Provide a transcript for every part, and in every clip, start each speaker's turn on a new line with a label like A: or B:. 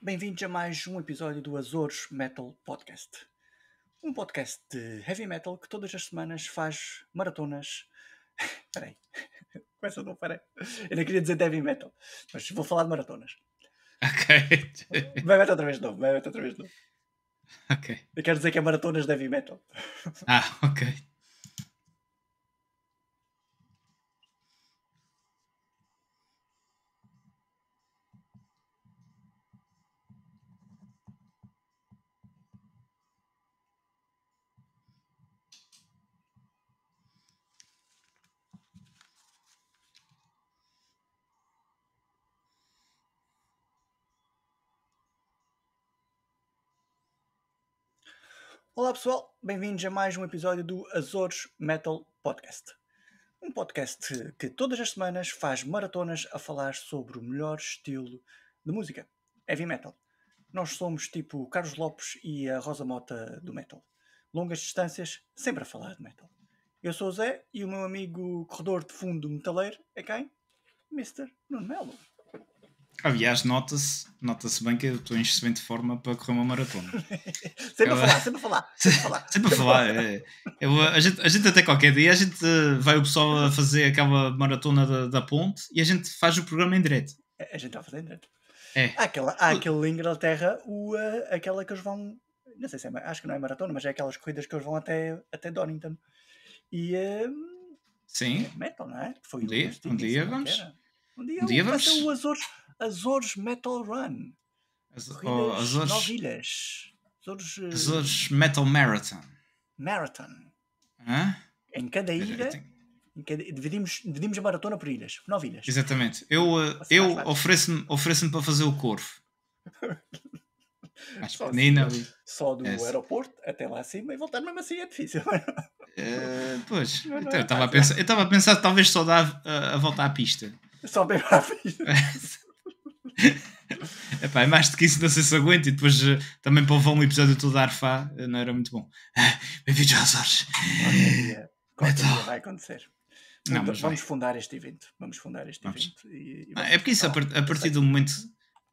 A: Bem-vindos a mais um episódio do Azores Metal Podcast. Um podcast de heavy metal que todas as semanas faz maratonas. Peraí, começa não, peraí. Eu não queria dizer de heavy metal, mas vou falar de maratonas.
B: Ok.
A: Vai meter outra vez de novo, vai meter outra vez de novo.
B: Ok.
A: Eu quero dizer que é maratonas de heavy metal.
B: Ok.
A: Olá pessoal, bem-vindos a mais um episódio do Azores Metal Podcast. Um podcast que todas as semanas faz maratonas a falar sobre o melhor estilo de música, heavy metal. Nós somos tipo Carlos Lopes e a Rosa Mota do metal. Longas distâncias, sempre a falar de metal. Eu sou o Zé e o meu amigo corredor de fundo metaleiro é quem? Mr. Nuno Melo.
B: Aliás, nota-se bem que eu estou em excelente forma para correr uma maratona.
A: Sempre a
B: Ela-
A: falar, sempre a falar, sempre a falar.
B: Sempre a falar. A gente até qualquer dia, a gente vai o pessoal a fazer aquela maratona da ponte e a gente faz o programa em direto.
A: A gente está fazendo direito.
B: É.
A: Há aquele em Inglaterra, aquela que eles vão. Não sei se é. Acho que não é maratona, mas é aquelas corridas que eles vão até Donington. E é
B: Sim.
A: metal, não é? Foi
B: Um
A: o
B: dia, um dia
A: Stickies, que
B: vamos.
A: era. Um dia
B: Um dia
A: vai ser o
B: vamos.
A: Azores Metal Run. Corridas
B: Azores,
A: 9 ilhas. Azores
B: Azores Metal Marathon.
A: Marathon.
B: Hã?
A: Em cada
B: Eu
A: ilha,
B: tenho-
A: dividimos a maratona por ilhas. 9 ilhas.
B: Exatamente. Eu,
A: Vai ser mais
B: eu
A: fácil.
B: ofereço-me para fazer o Corvo. Mais
A: Só assim,
B: pequenina ali.
A: só
B: É,
A: do aeroporto até lá acima e voltar mesmo assim é difícil.
B: pois,
A: Mas não
B: então, eu
A: é
B: estava a
A: fácil.
B: pensar, talvez só dar a volta à pista.
A: Só bem rápido.
B: Epá, é mais do que isso, não sei se aguento. E depois também para levar um episódio todo a arfar, não era muito bom. Bem-vindos aos Açores.
A: Qualquer dia
B: Metal.
A: vai acontecer.
B: Não, mas vai.
A: Vamos fundar este evento. Vamos fundar este
B: Vamos.
A: evento e
B: Não,
A: vamos
B: é porque isso,
A: estar lá.
B: a
A: Eu
B: partir
A: sei.
B: do momento.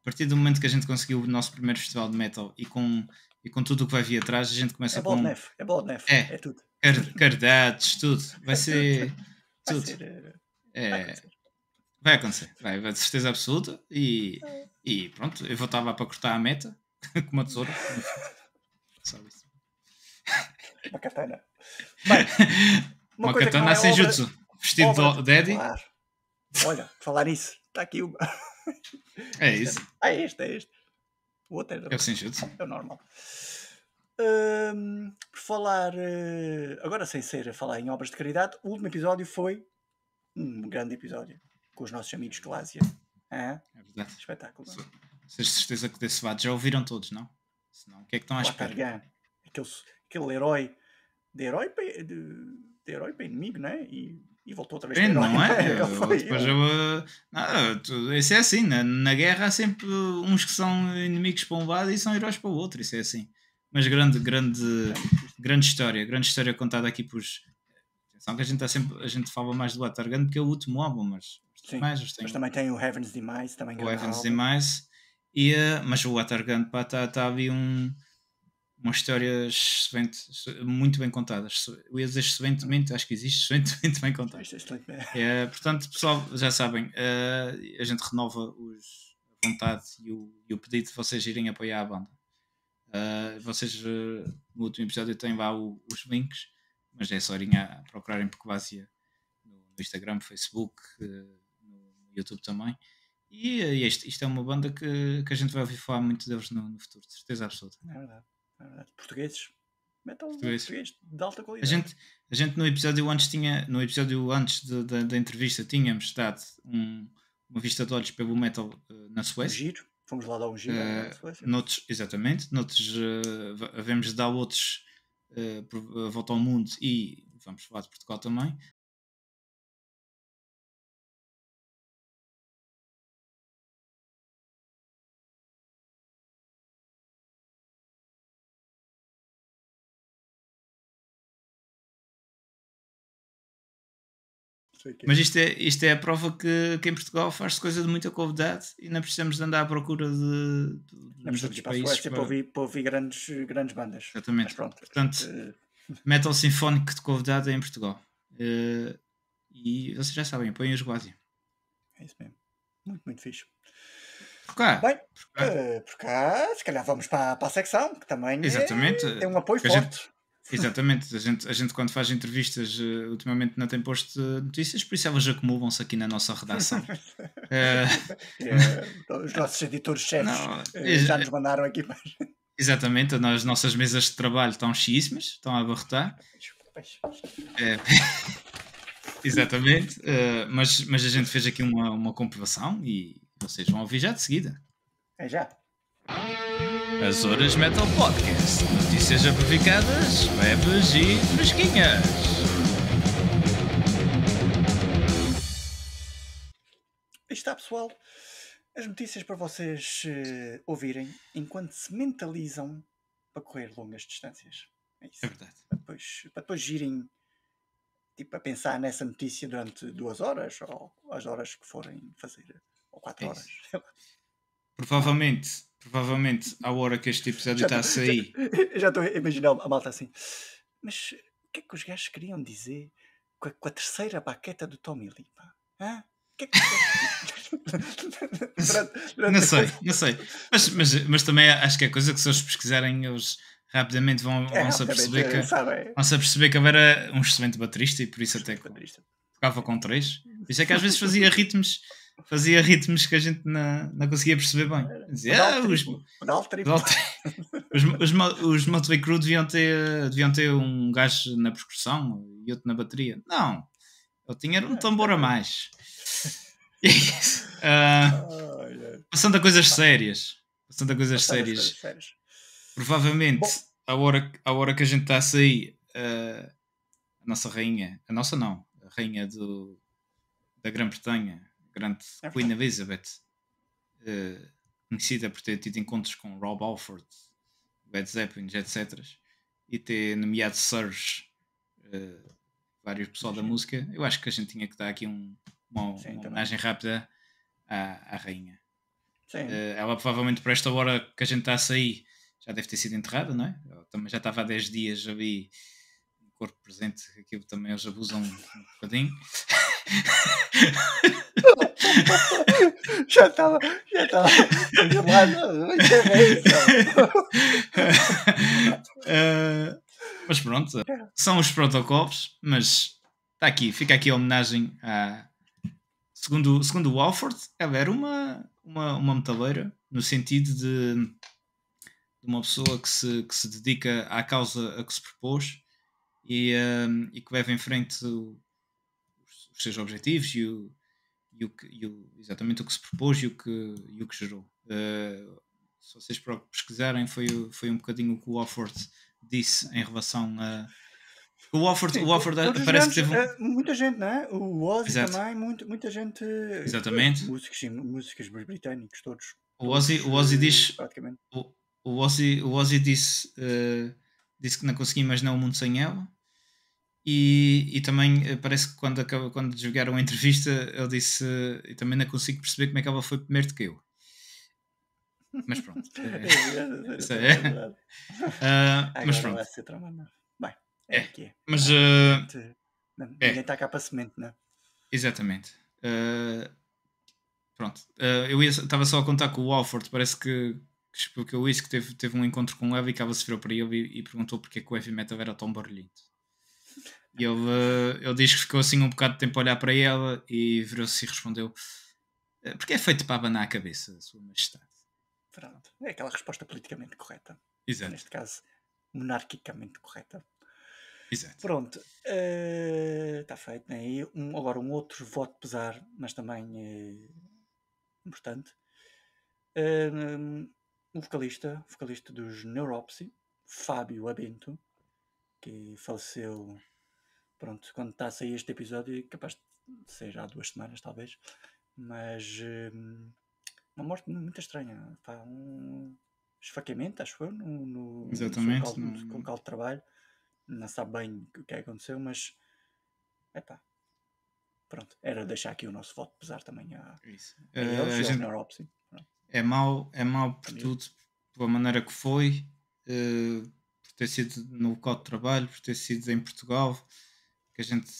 B: A partir do momento que a gente conseguiu o nosso primeiro festival de metal e com tudo o que vai vir atrás, a gente
A: É
B: começa
A: bola de
B: com.
A: neve. É bola de neve.
B: É,
A: É tudo.
B: cardados, tudo. Vai ser.
A: Vai
B: Tudo.
A: ser. Vai
B: É,
A: acontecer.
B: vai acontecer, vai de certeza absoluta. E pronto, eu vou estar lá para cortar a meta com uma tesoura. Sabe isso?
A: Uma katana. Bem, uma
B: Uma
A: coisa que não
B: katana
A: é
B: sem jutsu, vestido
A: obra
B: de daddy.
A: Claro. Olha, falar nisso. Está aqui uma.
B: É isso.
A: É este. O outro
B: É o sem jutsu.
A: é o normal. Por falar, agora sem ser a falar em obras de caridade, o último episódio foi um grande episódio com os nossos amigos Clásia.
B: É verdade.
A: Espetáculo.
B: Vocês de certeza que desse lado já ouviram todos, não? Senão, o que é que estão à espera?
A: Watargan, aquele herói de herói para inimigo, não é? E voltou outra vez para herói.
B: Não é?
A: Ele foi.
B: Depois isso é assim, na guerra há sempre uns que são inimigos para um lado e são heróis para o outro, isso é assim. Mas grande história contada aqui por. Atenção que a gente fala mais do Watergun porque é o último álbum, mas os
A: Sim,
B: mais
A: mas
B: têm
A: também tem o Heaven's Demise, também
B: o
A: grande
B: Evans e
A: álbum.
B: mais. Mas o Watergun está ali umas histórias muito bem contadas. Eu ia dizer excelentemente, acho que existe excelentemente bem contadas. Portanto, pessoal, já sabem, a gente renova a vontade e o pedido de vocês irem apoiar a banda. Vocês no último episódio têm lá os links, mas é só irem a procurarem Perclásia no Instagram, Facebook, no YouTube também. E isto é uma banda que a gente vai ouvir falar muito deles no futuro, de certeza absoluta.
A: É verdade. Portugueses. Metal
B: Português.
A: português de alta
B: A
A: qualidade.
B: gente, a gente no episódio antes da entrevista tínhamos dado uma vista de olhos pelo metal na
A: Um
B: Suécia.
A: giro. Fomos lá dar um giro à Suécia.
B: Exatamente, noutros havemos de dar outros a volta ao mundo e vamos falar de Portugal também. Mas isto é a prova que em Portugal faz-se coisa de muita qualidade e não precisamos de andar à procura nos outros países.
A: Para ouvir grandes bandas.
B: Exatamente.
A: Mas pronto.
B: Portanto, metal sinfónico de qualidade é em Portugal. E vocês já sabem, apoiem os Guásia.
A: É isso mesmo. Muito, muito fixe.
B: Por cá.
A: Bem, por cá, se calhar vamos para a secção, que também tem um apoio forte.
B: Exatamente, a gente quando faz entrevistas ultimamente não tem posto notícias, por isso elas acumulam-se aqui na nossa redação.
A: Os nossos editores-chefes já nos mandaram aqui.
B: Exatamente, as nossas mesas de trabalho estão cheíssimas, estão a abarrotar. Exatamente, mas a gente fez aqui uma comprovação e vocês vão ouvir já de seguida.
A: É já.
B: Azores Metal Podcast. Notícias amplificadas, leves e fresquinhas.
A: Aí está, pessoal. As notícias para vocês ouvirem enquanto se mentalizam para correr longas distâncias. É isso.
B: É verdade.
A: Para depois girem tipo, a pensar nessa notícia durante 2 horas ou as horas que forem fazer. Ou 4 horas.
B: Provavelmente, à hora que este episódio está a sair.
A: Já estou a imaginar a malta assim. Mas o que é que os gajos queriam dizer com a terceira baqueta do Tommy Lee? Hã? O que é que
B: Não sei. Mas também acho que é coisa que se eles pesquisarem, eles rapidamente vão-se a perceber que era um excelente baterista e por isso até tocava com 3. Por isso é que às vezes fazia ritmos que a gente não conseguia perceber bem. Dizia, os Motley Crue deviam ter um gajo na percussão e outro na bateria. Não, ele tinha um tambor a mais. Passando a coisas sérias. Provavelmente, a hora que a gente está a sair, a nossa rainha, a nossa não, a rainha da Grã-Bretanha, grande Queen Elizabeth, conhecida por ter tido encontros com Rob Halford, Led Zeppelin, etc. E ter nomeado Sirs vários pessoal da música. Eu acho que a gente tinha que dar aqui uma homenagem rápida à rainha. Ela provavelmente por esta hora que a gente está a sair já deve ter sido enterrada, não é? Ela também já estava há 10 dias ali no corpo presente, aquilo também eles abusam um bocadinho.
A: Já estava
B: mas pronto, são os protocolos, mas fica aqui a homenagem a segundo o Alford, ela era uma metaleira no sentido de uma pessoa que se dedica à causa a que se propôs e que leva em frente os seus objetivos exatamente o que se propôs e o que gerou. Se vocês pesquisarem, foi um bocadinho o que o Alford disse em relação a. O Alford parece que teve
A: muita gente, não é? O Ozzy também, muita gente.
B: Exatamente.
A: Músicos britânicos, todos.
B: O Ozzy diz. Praticamente. O Ozzy disse que não conseguia imaginar o mundo sem ela. E também parece que quando desligaram a entrevista, ele disse e também não consigo perceber como é que ela foi primeiro do que eu. Mas pronto. Mas pronto.
A: Bem, é o que é.
B: Mas
A: ninguém está cá para semente, não é?
B: Exatamente. Pronto. Eu estava só a contar com o Alford, parece que explicou isso, que teve um encontro com o Eva e que ela se virou para ele e perguntou porque é que o heavy metal era tão barulhento. E ele diz que ficou assim um bocado de tempo a olhar para ela e virou-se e respondeu: porque é feito para abanar a cabeça, Sua Majestade.
A: Pronto. É aquela resposta politicamente correta.
B: Exato.
A: Neste caso, monarquicamente correta.
B: Exato.
A: Pronto. Está feito. Né? Agora um outro voto pesar, mas também importante. O vocalista dos Neuropsy, Fábio Abento, que faleceu, pronto, quando está a sair este episódio, é capaz de ser já há 2 semanas talvez, mas uma morte muito estranha, um esfaqueamento, acho eu, no local de trabalho. Não sabe bem o que aconteceu, mas epá, pronto, era deixar aqui o nosso voto pesar também a
B: Isso.
A: eles e ao Neuropsy.
B: É mau por tudo, pela maneira que foi, por ter sido no local de trabalho, por ter sido em Portugal, que a gente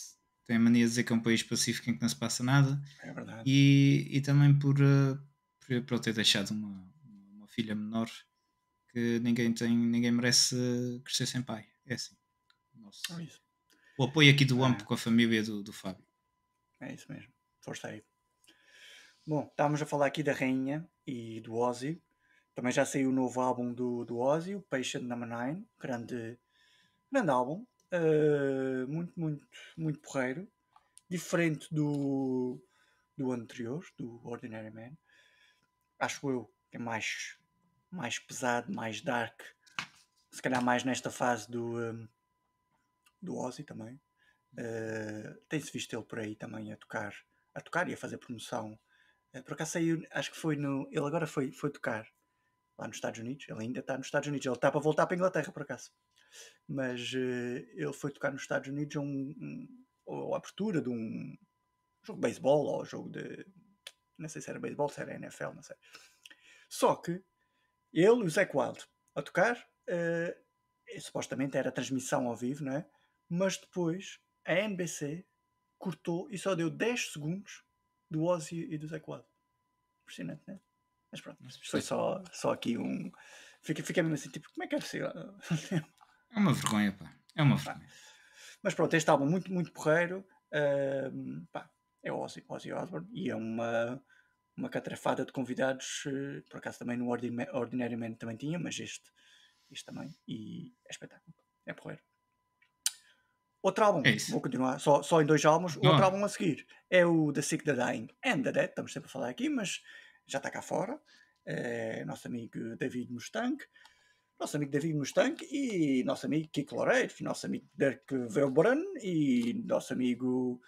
B: tem a mania de dizer que é um país pacífico em que não se passa nada,
A: É verdade.
B: e também por ele ter deixado uma filha menor, que ninguém merece crescer sem pai. É assim.
A: É isso.
B: O apoio aqui do AMP com a família do Fábio.
A: É isso mesmo. Força aí. Bom, estávamos a falar aqui da Rainha e do Ozzy. Também já saiu o novo álbum do Ozzy, o Patient Number 9. Grande álbum. Muito porreiro. Diferente do anterior, do Ordinary Man. Acho eu que é mais pesado, mais dark. Se calhar mais nesta fase do Ozzy também. Tem-se visto ele por aí também a tocar e a fazer promoção. Por acaso saiu, acho que foi no. Ele agora foi tocar lá nos Estados Unidos. Ele ainda está nos Estados Unidos. Ele está para voltar para a Inglaterra, por acaso. Mas ele foi tocar nos Estados Unidos a abertura de um jogo de beisebol ou jogo de. Não sei se era beisebol, se era NFL, não sei. Só que ele e o Zach Wild a tocar, supostamente era transmissão ao vivo, não é? Mas depois a NBC cortou e só deu 10 segundos do Ozzy e do Zach Wild. Impressionante, não é? Mas pronto, foi só aqui um. Fiquei mesmo assim, tipo, como é que é possível?
B: É uma vergonha, pá. É uma vergonha.
A: Mas pronto, este álbum muito porreiro. Pá, é o Ozzy Osbourne e é uma catrafada de convidados. Por acaso também no Ordinary Man também tinha, mas este também. E é espetáculo. É porreiro. Outro álbum, vou continuar só em 2 álbuns. O outro álbum a seguir é o The Sick, The Dying and The Dead. Estamos sempre a falar aqui, mas já está cá fora. Nosso amigo David Mustank. E nosso amigo Kiko Loureiro, nosso amigo Dirk Velbran e nosso amigo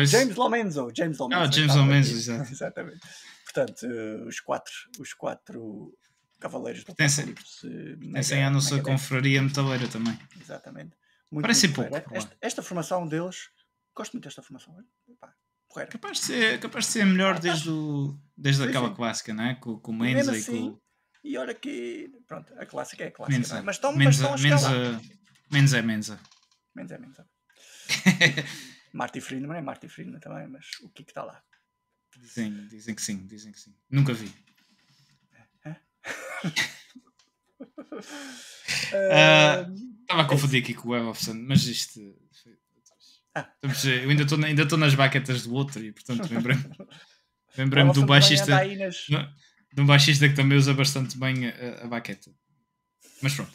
A: James Lomenzo.
B: James Lomenzo, exato.
A: Exatamente. Portanto, os quatro cavaleiros do
B: Apocalipse. Pertencem à nossa confraria metaleira também.
A: Exatamente.
B: Parece pouco.
A: Esta formação deles, gosto muito desta formação.
B: Capaz de ser melhor desde aquela clássica, não é? Com o Menza e com.
A: E olha que, pronto, a clássica é a clássica. Menza. Mas estão a chegar lá.
B: Menza.
A: Marty Friedman é Marty Friedman também, mas o que está lá?
B: Dizem que sim. Nunca vi. Estava a confundir aqui com o Web of Sun, mas isto. Eu ainda estou nas baquetas do outro e, portanto, lembrei-me de um baixista. De um baixista que também usa bastante bem a baqueta. Mas pronto.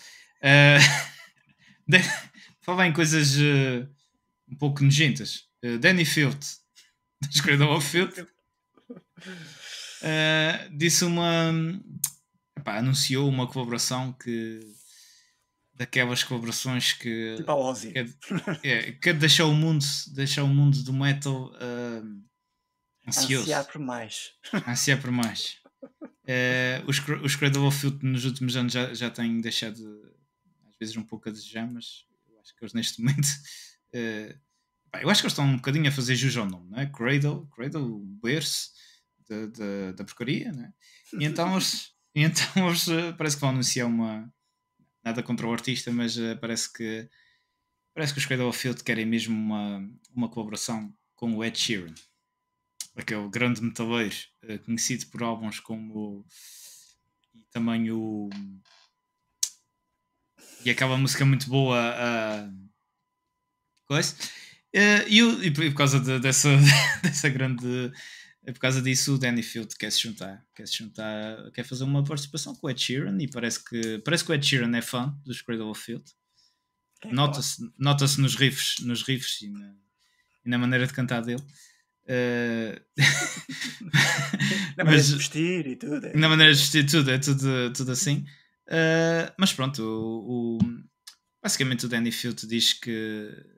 B: Falar em coisas um pouco nojentas. Danny Field, da Cradle of Filth, disse anunciou uma colaboração daquelas colaborações que
A: tipo a Ozzy,
B: que deixou o mundo do metal ansioso,
A: ansiar por mais.
B: Os Cradle of Filth nos últimos anos já têm deixado às vezes um pouco a desejar, mas eu acho que eles neste momento eu acho que eles estão um bocadinho a fazer jus ao nome, não é? Cradle, o berço da porcaria, não é? E então eles parece que vão anunciar nada contra o artista, mas parece que os Cradle of Filth querem mesmo uma colaboração com o Ed Sheeran, aquele grande metaleiro conhecido por álbuns como e também e aquela música muito boa coisa. E por causa dessa grande. Por causa disso, o Danny Field quer se juntar, quer fazer uma participação com o Ed Sheeran. E parece que o Ed Sheeran é fã dos Cradle of Filth. Nota-se nos riffs e na maneira de cantar dele.
A: Na maneira de vestir e tudo.
B: Na maneira de vestir tudo, é tudo assim. Mas pronto, basicamente o Danny Field diz que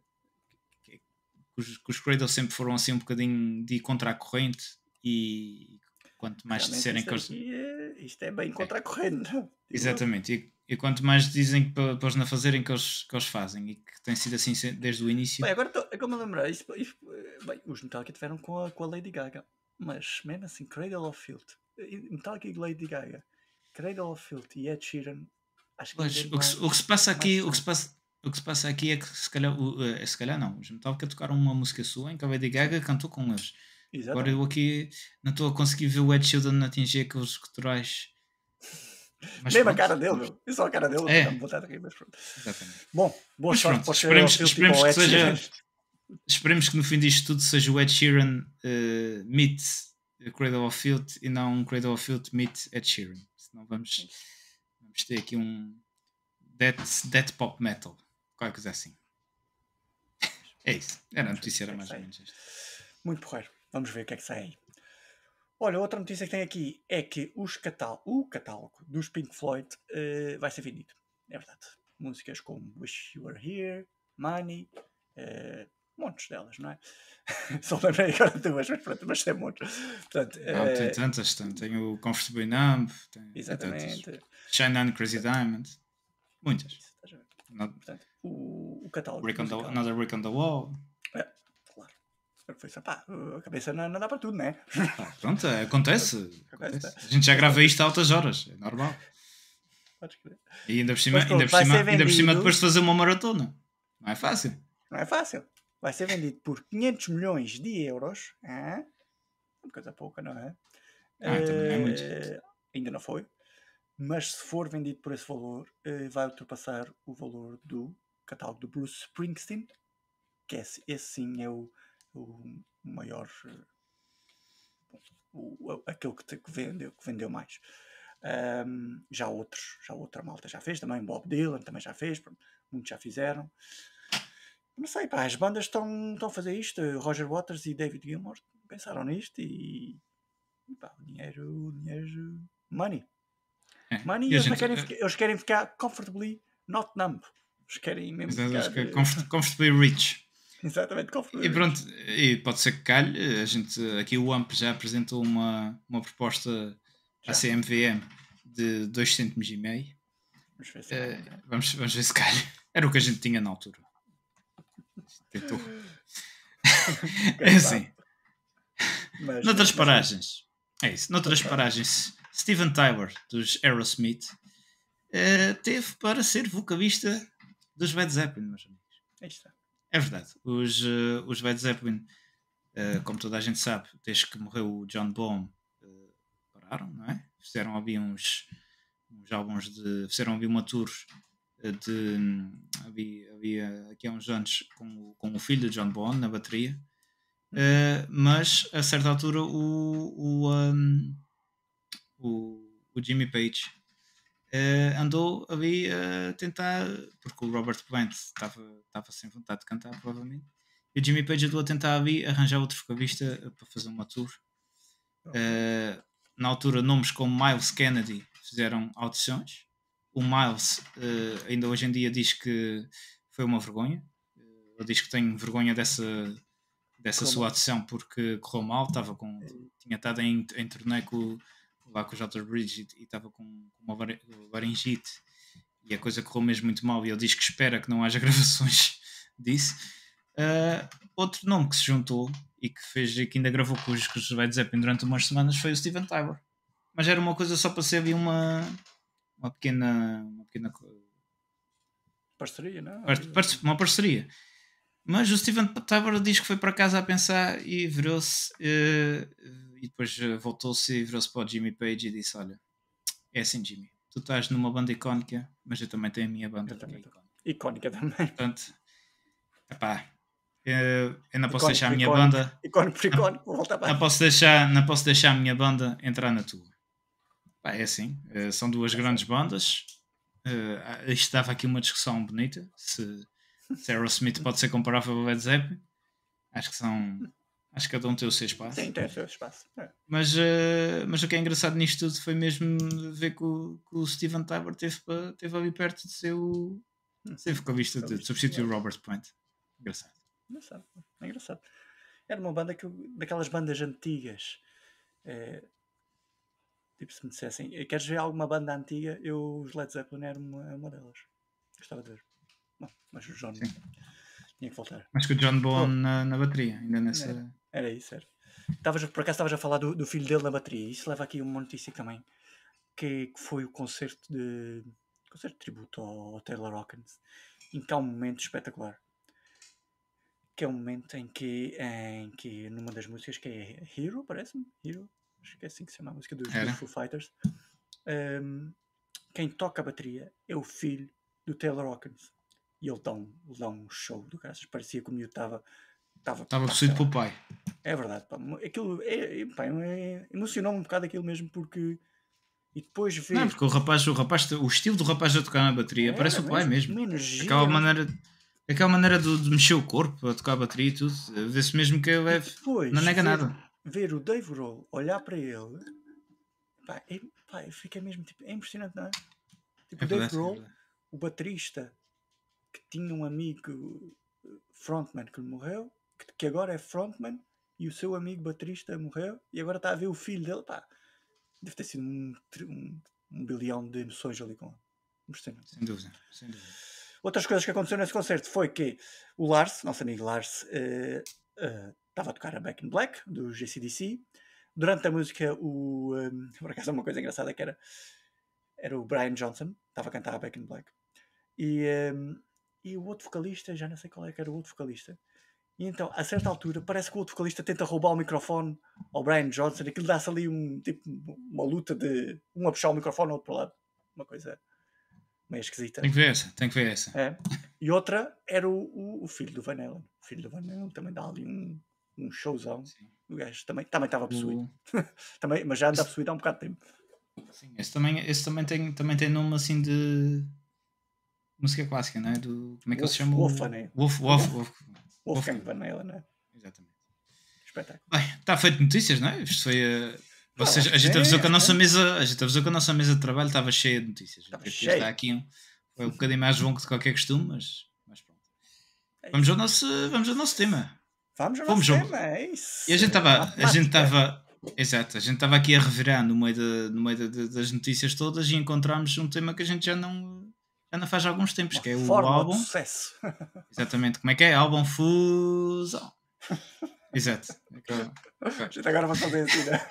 B: os Cradle sempre foram assim um bocadinho de ir contra a corrente e quanto mais disserem que eles...
A: Isto é bem contra a corrente.
B: Exatamente, e quanto mais dizem para eles não fazerem que eles fazem, e que tem sido assim desde o início.
A: Bem, agora é como me lembrar, Bem, os Metallica tiveram com a Lady Gaga, mas mesmo assim, Cradle of Filth, Metallica e Lady Gaga, Cradle of Filth e Ed Sheeran, acho que ainda é mais.
B: O que se passa aqui,
A: mais
B: o que se passa aqui é que se calhar não, os Metallica tocaram uma música sua em que a Lady Gaga cantou com eles. Agora
A: Exatamente.
B: eu aqui não estou a conseguir ver o Ed Sheeran atingir aqueles guturais.
A: Mesmo a cara dele, meu. É só a cara dele, dá-me vontade de rir, mas pronto.
B: Exatamente.
A: Bom, boa
B: Mas
A: sorte
B: pronto,
A: para o Cradle of Filth e para o Ed Sheeran.
B: Esperemos que no fim disto tudo seja o Ed Sheeran meet Cradle of Filth e não um Cradle of Filth meet Ed Sheeran. Senão vamos ter aqui um death pop metal. Qualquer coisa assim. É isso. Era a notícia, era mais ou menos isto.
A: Muito porreiro. Vamos ver o que é que sai aí. Olha, outra notícia que tem aqui é que o catálogo dos Pink Floyd vai ser vendido. É verdade. Músicas como Wish You Were Here, Money, montes delas, não é? Só lembrei agora de duas, mas pronto, mas tem montes. Portanto,
B: tem tantas, tem o Comfortably Numb,
A: exatamente.
B: Shine On Crazy Diamond, muitas.
A: Portanto, o catálogo.
B: Another Brick on the Wall.
A: Claro. Foi só, pá, a cabeça não dá para tudo, não é?
B: Pronto, acontece. A gente já grava isto a altas horas, é normal.
A: Podes crer.
B: E ainda por cima depois de fazer uma maratona. Não é fácil.
A: Não é fácil. Vai ser vendido por 500 milhões de euros. Uma coisa pouca, não é?
B: Também é muito.
A: Ainda não foi. Mas se for vendido por esse valor, vai ultrapassar o valor do catálogo do Bruce Springsteen, que esse sim é o maior, aquele que vendeu mais. Já outra malta já fez, também Bob Dylan também já fez, muitos já fizeram. Não sei, pá, as bandas estão a fazer isto. Roger Waters e David Gilmour pensaram nisto e pá, o dinheiro, money. Money, e eles querem ficar comfortably not numb. Eles querem mesmo ficar...
B: comfortably rich.
A: Exatamente, comfortably
B: rich. E pronto, e pode ser que calhe. A gente, aqui o AMP já apresentou uma proposta à CMVM de 2,5 cm. Vamos ver se calha. Era o que a gente tinha na altura. Tentou. É assim. Noutras paragens. É isso. Noutras paragens, Steven Tyler, dos Aerosmith, teve para ser vocalista dos Led Zeppelin, meus amigos. É verdade. Os Led Zeppelin, como toda a gente sabe, desde que morreu o John Bonham, pararam, não é? Fizeram ali uns álbuns fizeram ali uma tour havia aqui há uns anos com o filho de John Bonham na bateria. Mas a certa altura o Jimmy Page andou ali a tentar, porque o Robert Plant estava sem vontade de cantar, provavelmente, e o Jimmy Page andou a tentar ali arranjar outro vocalista para fazer uma tour. Na altura, nomes como Miles Kennedy fizeram audições. O Miles ainda hoje em dia diz que foi uma vergonha. Ele diz que tem vergonha dessa sua audição porque correu mal, tinha estado em turnê lá com o J. Bridge e estava com uma laringite e a coisa correu mesmo muito mal e ele diz que espera que não haja gravações disso. Outro nome que se juntou e que ainda gravou com os Led Zeppelin durante umas semanas foi o Steven Tyler, mas era uma coisa só para ser uma pequena
A: parceria, não?
B: Uma parceria. Mas o Steven Tyler diz que foi para casa a pensar e virou-se e depois voltou-se e virou-se para o Jimmy Page e disse: olha, é assim, Jimmy, tu estás numa banda icónica, mas eu também tenho a minha banda que é
A: icónica também.
B: Portanto, eu não posso deixar a minha banda não posso deixar a minha banda entrar na tua. É assim, são duas grandes bandas. Isto dava aqui uma discussão bonita se Aerosmith pode ser comparável ao Led Zeppelin. Acho que cada um tem o seu espaço.
A: Sim, tem o seu espaço.
B: Mas o que é engraçado nisto tudo foi mesmo ver que o Steven Tyler teve ali perto de ser o vocalista de substituir o Robert Plant.
A: Engraçado. Era uma banda daquelas bandas antigas. Tipo, se me dissessem, queres ver alguma banda antiga? Os Led Zeppelin era uma delas. Gostava de ver. Bom, mas o John Tinha que voltar.
B: Acho que o John Bonham na bateria, ainda nessa...
A: Era isso, era. Por acaso estavas a falar do filho dele na bateria. Isso leva aqui uma notícia também. Que foi o concerto de tributo ao Taylor Hawkins. Em que há um momento espetacular. Que é um momento em que numa das músicas, que é Hero, parece-me? Hero? Acho que é assim que se chama a música dos Foo Fighters. Quem toca a bateria é o filho do Taylor Hawkins. E ele dá um show do graças. Parecia que o miúdo estava
B: possuído pelo pai.
A: É verdade, pá. Aquilo emocionou-me um bocado aquilo mesmo, porque... E depois ver...
B: Não, porque o estilo do rapaz a tocar na bateria parece o pai mesmo. Aquela maneira de mexer o corpo, a tocar a bateria e tudo. Vê-se mesmo que ele não nega nada.
A: Ver o Dave Grohl olhar para ele... fica mesmo tipo... É impressionante, não é? Tipo, o Dave Grohl, o baterista, que tinha um amigo frontman que morreu, que agora é frontman, e o seu amigo baterista morreu, e agora está a ver o filho dele, pá, deve ter sido um bilhão de emoções ali com ele.
B: Sem dúvida.
A: Outras coisas que aconteceram nesse concerto foi que o Lars, nosso amigo Lars, estava a tocar a Back in Black, do AC/DC. Durante a música, por acaso uma coisa engraçada que era o Brian Johnson, estava a cantar a Back in Black. E o outro vocalista, já não sei qual é que era o outro vocalista, e então, a certa altura, parece que o outro vocalista tenta roubar o microfone ao Brian Johnson. Aquilo dá-se ali uma luta de um a puxar o microfone, outro para o lado. Uma coisa meio esquisita.
B: Tem que ver essa.
A: É. E outra era o filho do Van Halen. O filho do Van Halen também dá ali um showzão. Sim. O gajo também estava possuído. Mas já anda possuído há um bocado de tempo.
B: Sim, esse também tem nome assim de música clássica, não é? Como é que ele se chama?
A: Wolfgang Van Halen, não é?
B: Exatamente.
A: Espetáculo.
B: Bem, está feito notícias, não é? Isto foi... a gente avisou que a nossa mesa de trabalho estava cheia de notícias. Está aqui foi um bocadinho mais longo de qualquer costume, mas pronto. Vamos ao nosso tema.
A: Vamos ao nosso tema, é isso.
B: E a gente estava aqui a revirar no meio das notícias todas e encontramos um tema que a gente já não faz há alguns tempos, que é o álbum.
A: De sucesso.
B: Exatamente. Como é que é? Álbum Fusão. Exato.
A: A gente agora vai fazer assim, né?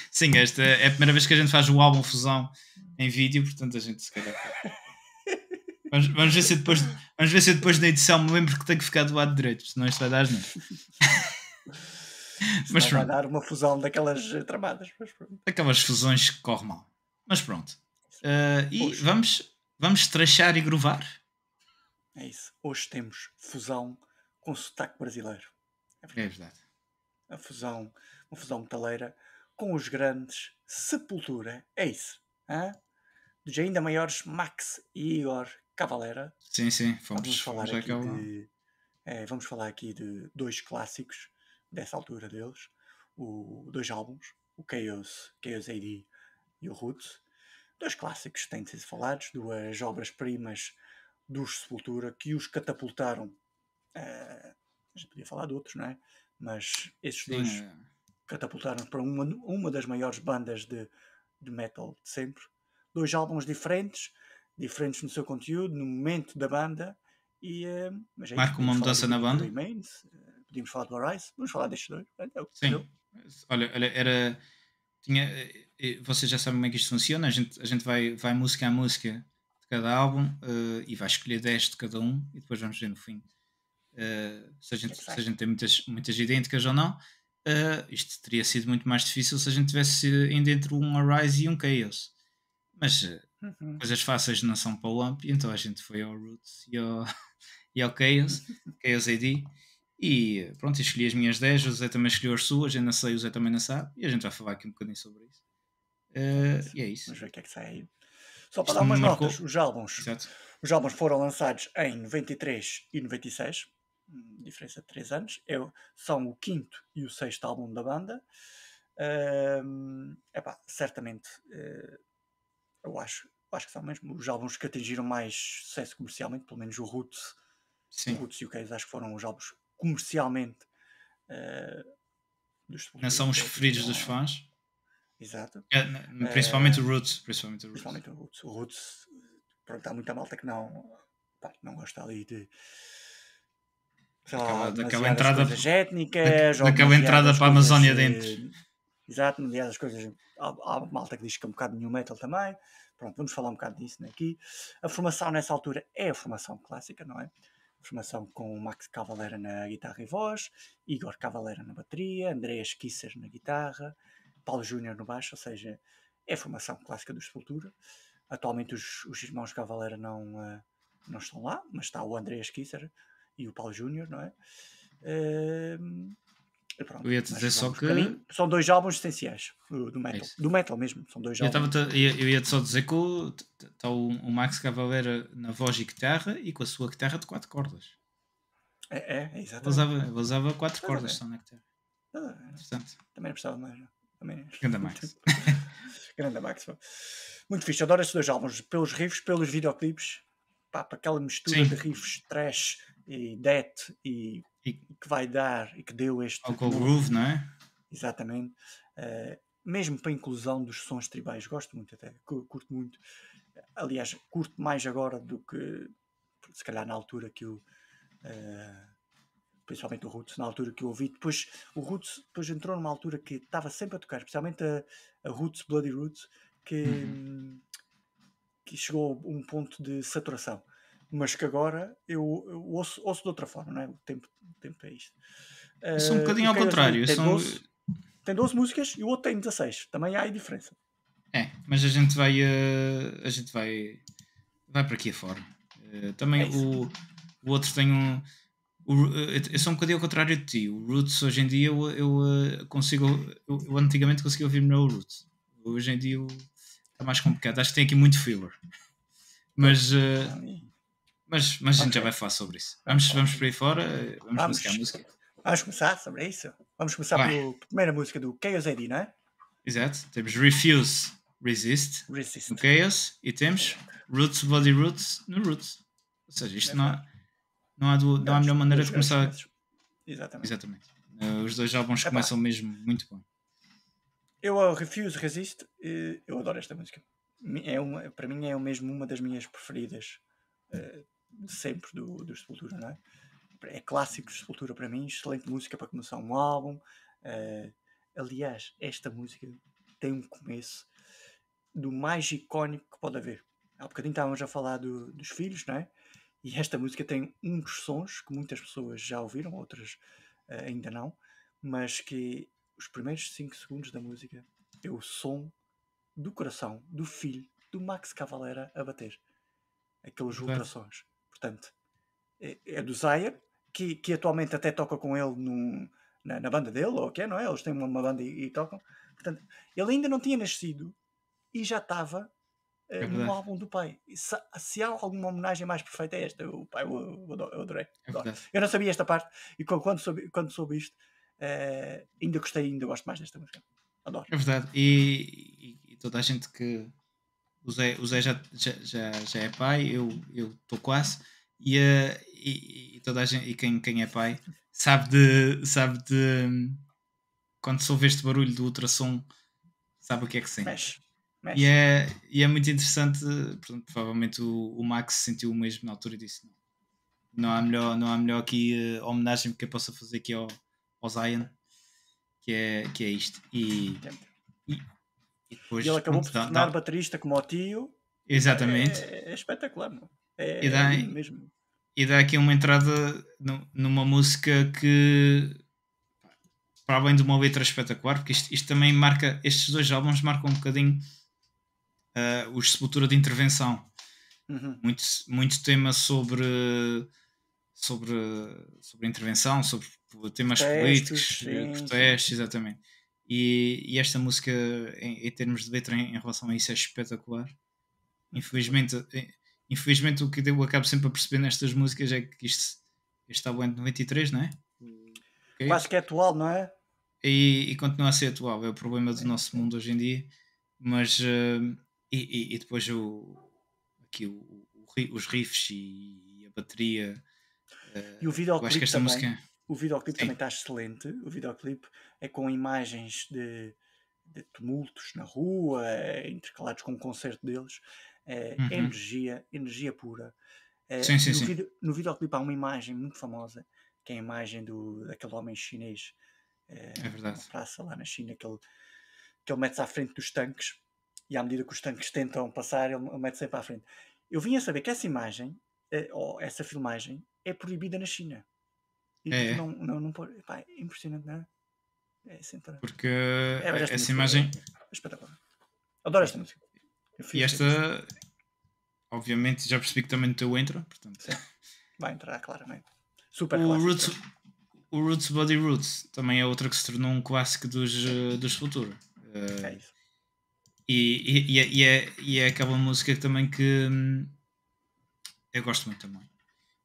B: Sim, esta é a primeira vez que a gente faz o álbum Fusão em vídeo, portanto a gente se calhar... Vamos ver se depois da edição me lembro que tenho que ficar do lado direito, senão isto vai dar não.
A: Mas vai dar uma fusão daquelas tramadas.
B: Aquelas fusões que correm mal. Mas pronto. E vamos trachar e grovar?
A: É isso. Hoje temos fusão com sotaque brasileiro.
B: É verdade.
A: Uma fusão metaleira com os grandes Sepultura. É isso. Dos ainda maiores Max e Igor Cavalera.
B: Sim.
A: Vamos falar aqui de dois clássicos dessa altura deles. Dois álbuns. O Chaos AD e o Roots. Dois clássicos que têm de ser falados. Duas obras-primas dos Sepultura que os catapultaram. A gente podia falar de outros, não é? Mas esses dois catapultaram para uma das maiores bandas de metal de sempre. Dois álbuns diferentes no seu conteúdo, no momento da banda. Mas
B: marca uma mudança na banda.
A: Podíamos falar do Arise, vamos falar destes dois.
B: Sim. Olha, vocês já sabem como é que isto funciona. A gente vai música a música de cada álbum e vai escolher 10 de cada um e depois vamos ver no fim se a gente tem muitas idênticas ou não. Isto teria sido muito mais difícil se a gente tivesse ainda entre um Arise e um Chaos, mas coisas fáceis não são para o Lamp, então a gente foi ao Roots e ao Chaos AD, e pronto, escolhi as minhas 10. O José também escolheu as suas, ainda sei, o José também não sabe, e a gente vai falar aqui um bocadinho sobre isso. E é isso.
A: Vamos ver o que é que sai aí. Só para dar umas notas, os álbuns foram lançados em 93 e 96, diferença de 3 anos. São o quinto e o sexto álbum da banda. Certamente, eu acho que são mesmo os álbuns que atingiram mais sucesso comercialmente, pelo menos o Roots. Sim. O Roots e o Chaos acho que foram os álbuns comercialmente dos
B: não são os preferidos dos fãs.
A: Exato.
B: Principalmente o Roots.
A: O Roots, pronto, há muita malta que não gosta ali sei lá,
B: daquela
A: demasiadas
B: entrada,
A: coisas étnicas, ou
B: daquela entrada
A: demasiadas
B: para a
A: coisas,
B: Amazónia dentro.
A: exato, demasiadas coisas. Há malta que diz que é um bocado de new metal também. Pronto, vamos falar um bocado disso aqui. A formação nessa altura é a formação clássica, não é? Formação com Max Cavalera na guitarra e voz, Igor Cavalera na bateria, Andreas Kisser na guitarra, Paulo Júnior no baixo, ou seja, é a formação clássica do Sepultura. Atualmente os irmãos Cavalera não estão lá, mas está o Andreas Kisser e o Paulo Júnior, não é? E pronto,
B: Eu ia-te dizer só
A: vamos,
B: que.
A: para mim, são 2 álbuns essenciais do metal. Do metal mesmo, são 2 álbuns.
B: Eu ia-te só dizer que está o Max Cavalera na voz e guitarra e com a sua guitarra de 4 cordas.
A: Exatamente.
B: Ele usava 4 cordas só na guitarra.
A: Interessante. Também não precisava mais. Também...
B: Grande Max.
A: Grande Max. Muito fixe, adoro esses 2 álbuns, pelos riffs, pelos videoclipes, para aquela mistura de riffs trash e death e que vai dar e que deu este.
B: Ao groove, não é?
A: Exatamente. Mesmo para a inclusão dos sons tribais, gosto muito até, curto muito. Aliás, curto mais agora do que se calhar na altura que o principalmente o Roots, na altura que eu ouvi. Depois o Roots depois entrou numa altura que estava sempre a tocar, especialmente a Roots, Bloody Roots, que chegou a um ponto de saturação, mas que agora eu ouço de outra forma, não é? O tempo é isto.
B: Eu sou um bocadinho ao contrário.
A: Tem 12 músicas e o outro tem 16. Também há aí diferença.
B: Mas a gente vai para aqui afora. Também o outro tem um. Eu sou um bocadinho ao contrário de ti. O Roots hoje em dia eu consigo. Eu antigamente conseguia ouvir melhor o Roots. Hoje em dia está mais complicado. Acho que tem aqui muito filler. Mas a gente já vai falar sobre isso. Vamos para aí fora. Vamos buscar a música.
A: Vamos começar sobre isso. Vamos começar pela primeira música do Chaos AD, não é?
B: Exato. Temos Refuse, Resist no Chaos e temos Roots, Bloody Roots no Roots. Ou seja, isto não há melhor maneira de começar. Exatamente. Os 2 álbuns começam mesmo muito bom.
A: Eu a Refuse, Resist, eu adoro esta música. Para mim é mesmo uma das minhas preferidas de sempre do Sepultura, não é? É clássico de Sepultura para mim, excelente música para começar um álbum. Aliás, esta música tem um começo do mais icónico que pode haver. Há bocadinho estávamos a falar dos filhos, não é? E esta música tem um dos sons que muitas pessoas já ouviram, outras ainda não, mas que os primeiros 5 segundos da música é o som do coração do filho do Max Cavalera a bater. Aqueles ultrassons. Portanto, é do Zaire, que atualmente até toca com ele na banda dele, ou o que é, não é? Eles têm uma banda e tocam. Portanto, ele ainda não tinha nascido e já estava no álbum do pai. Se há alguma homenagem mais perfeita é esta, o pai, eu adorei. Eu não sabia esta parte e quando soube isto, ainda gostei, ainda gosto mais desta música. Adoro.
B: É verdade. E toda a gente que o Zé já é pai, eu estou quase, e toda a gente, e quem é pai sabe de quando se ouve este barulho do ultrassom, sabe o que é que sente.
A: Mexe.
B: E é muito interessante. Portanto, provavelmente o Max sentiu o mesmo na altura e disse: não há melhor aqui homenagem que eu possa fazer aqui ao Zion, que é isto. E depois
A: ele acabou por se tornar baterista como o tio.
B: Exatamente.
A: É espetacular, não?
B: Mesmo. E dá aqui uma entrada numa música que, para além de uma letra espetacular, porque isto também marca, estes 2 álbuns marcam um bocadinho os Sepultura de intervenção. Muito tema sobre intervenção, sobre temas políticos, protestos, exatamente. E esta música, em termos de letra em relação a isso, é espetacular. Infelizmente o que eu acabo sempre a perceber nestas músicas é que este álbum é de 93, não é?
A: Quase que é atual, não é?
B: E continua a ser atual, é o problema do nosso mundo hoje em dia. Mas e depois os riffs e a bateria.
A: E o videoclipe também.
B: Música...
A: O videoclipe também está excelente. O videoclipe é com imagens de tumultos na rua, intercalados com um concerto deles. Energia pura.
B: Sim.
A: No videoclipe há uma imagem muito famosa que é a imagem daquele homem chinês
B: É verdade.
A: numa praça lá na China, que ele mete-se à frente dos tanques e à medida que os tanques tentam passar, ele mete-se sempre à frente. Eu vim a saber que essa imagem, ou essa filmagem, é proibida na China. E tipo, não pode. Pá, é impressionante, não é? É sempre.
B: Porque
A: mas
B: essa
A: música
B: imagem.
A: é espetacular. Adoro esta música.
B: E esta, obviamente, já percebi que também no teu entra, portanto.
A: Sim. Vai entrar, claramente. Super
B: o
A: clássico.
B: O Roots Body Roots também é outra que se tornou um clássico dos Futura.
A: É isso.
B: E é aquela música também que eu gosto muito também.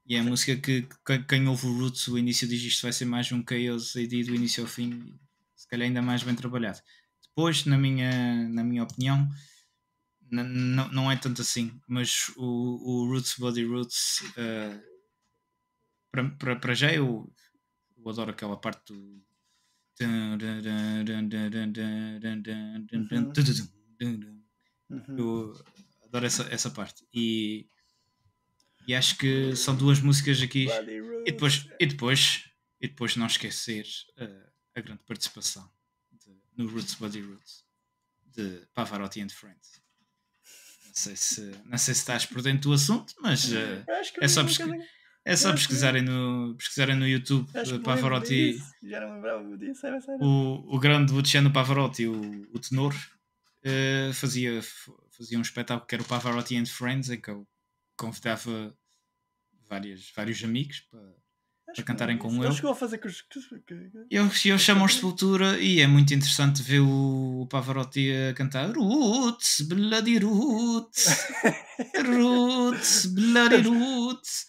B: E é a música que quem ouve o Roots, o início diz isto vai ser mais um Chaos AD do início ao fim, se calhar ainda mais bem trabalhado. Depois, na minha opinião, não é tanto assim, mas o Roots Body Roots, para já eu adoro aquela parte do. Eu adoro essa parte. E acho que são duas músicas aqui. E depois não esquecer a grande participação no Roots Body Roots de Pavarotti and Friends. Não sei se estás por dentro do assunto, mas é só pesquisarem no YouTube Pavarotti.
A: Já não lembrava disso.
B: O grande Luciano Pavarotti, o tenor, fazia um espetáculo que era o Pavarotti and Friends, em que eu convidava vários amigos para cantarem com ele.
A: Ele chegou a fazer
B: Eu chamo-os de Sepultura e é muito interessante ver o Pavarotti a cantar Roots, Bloody Roots, Roots, Bloody Roots.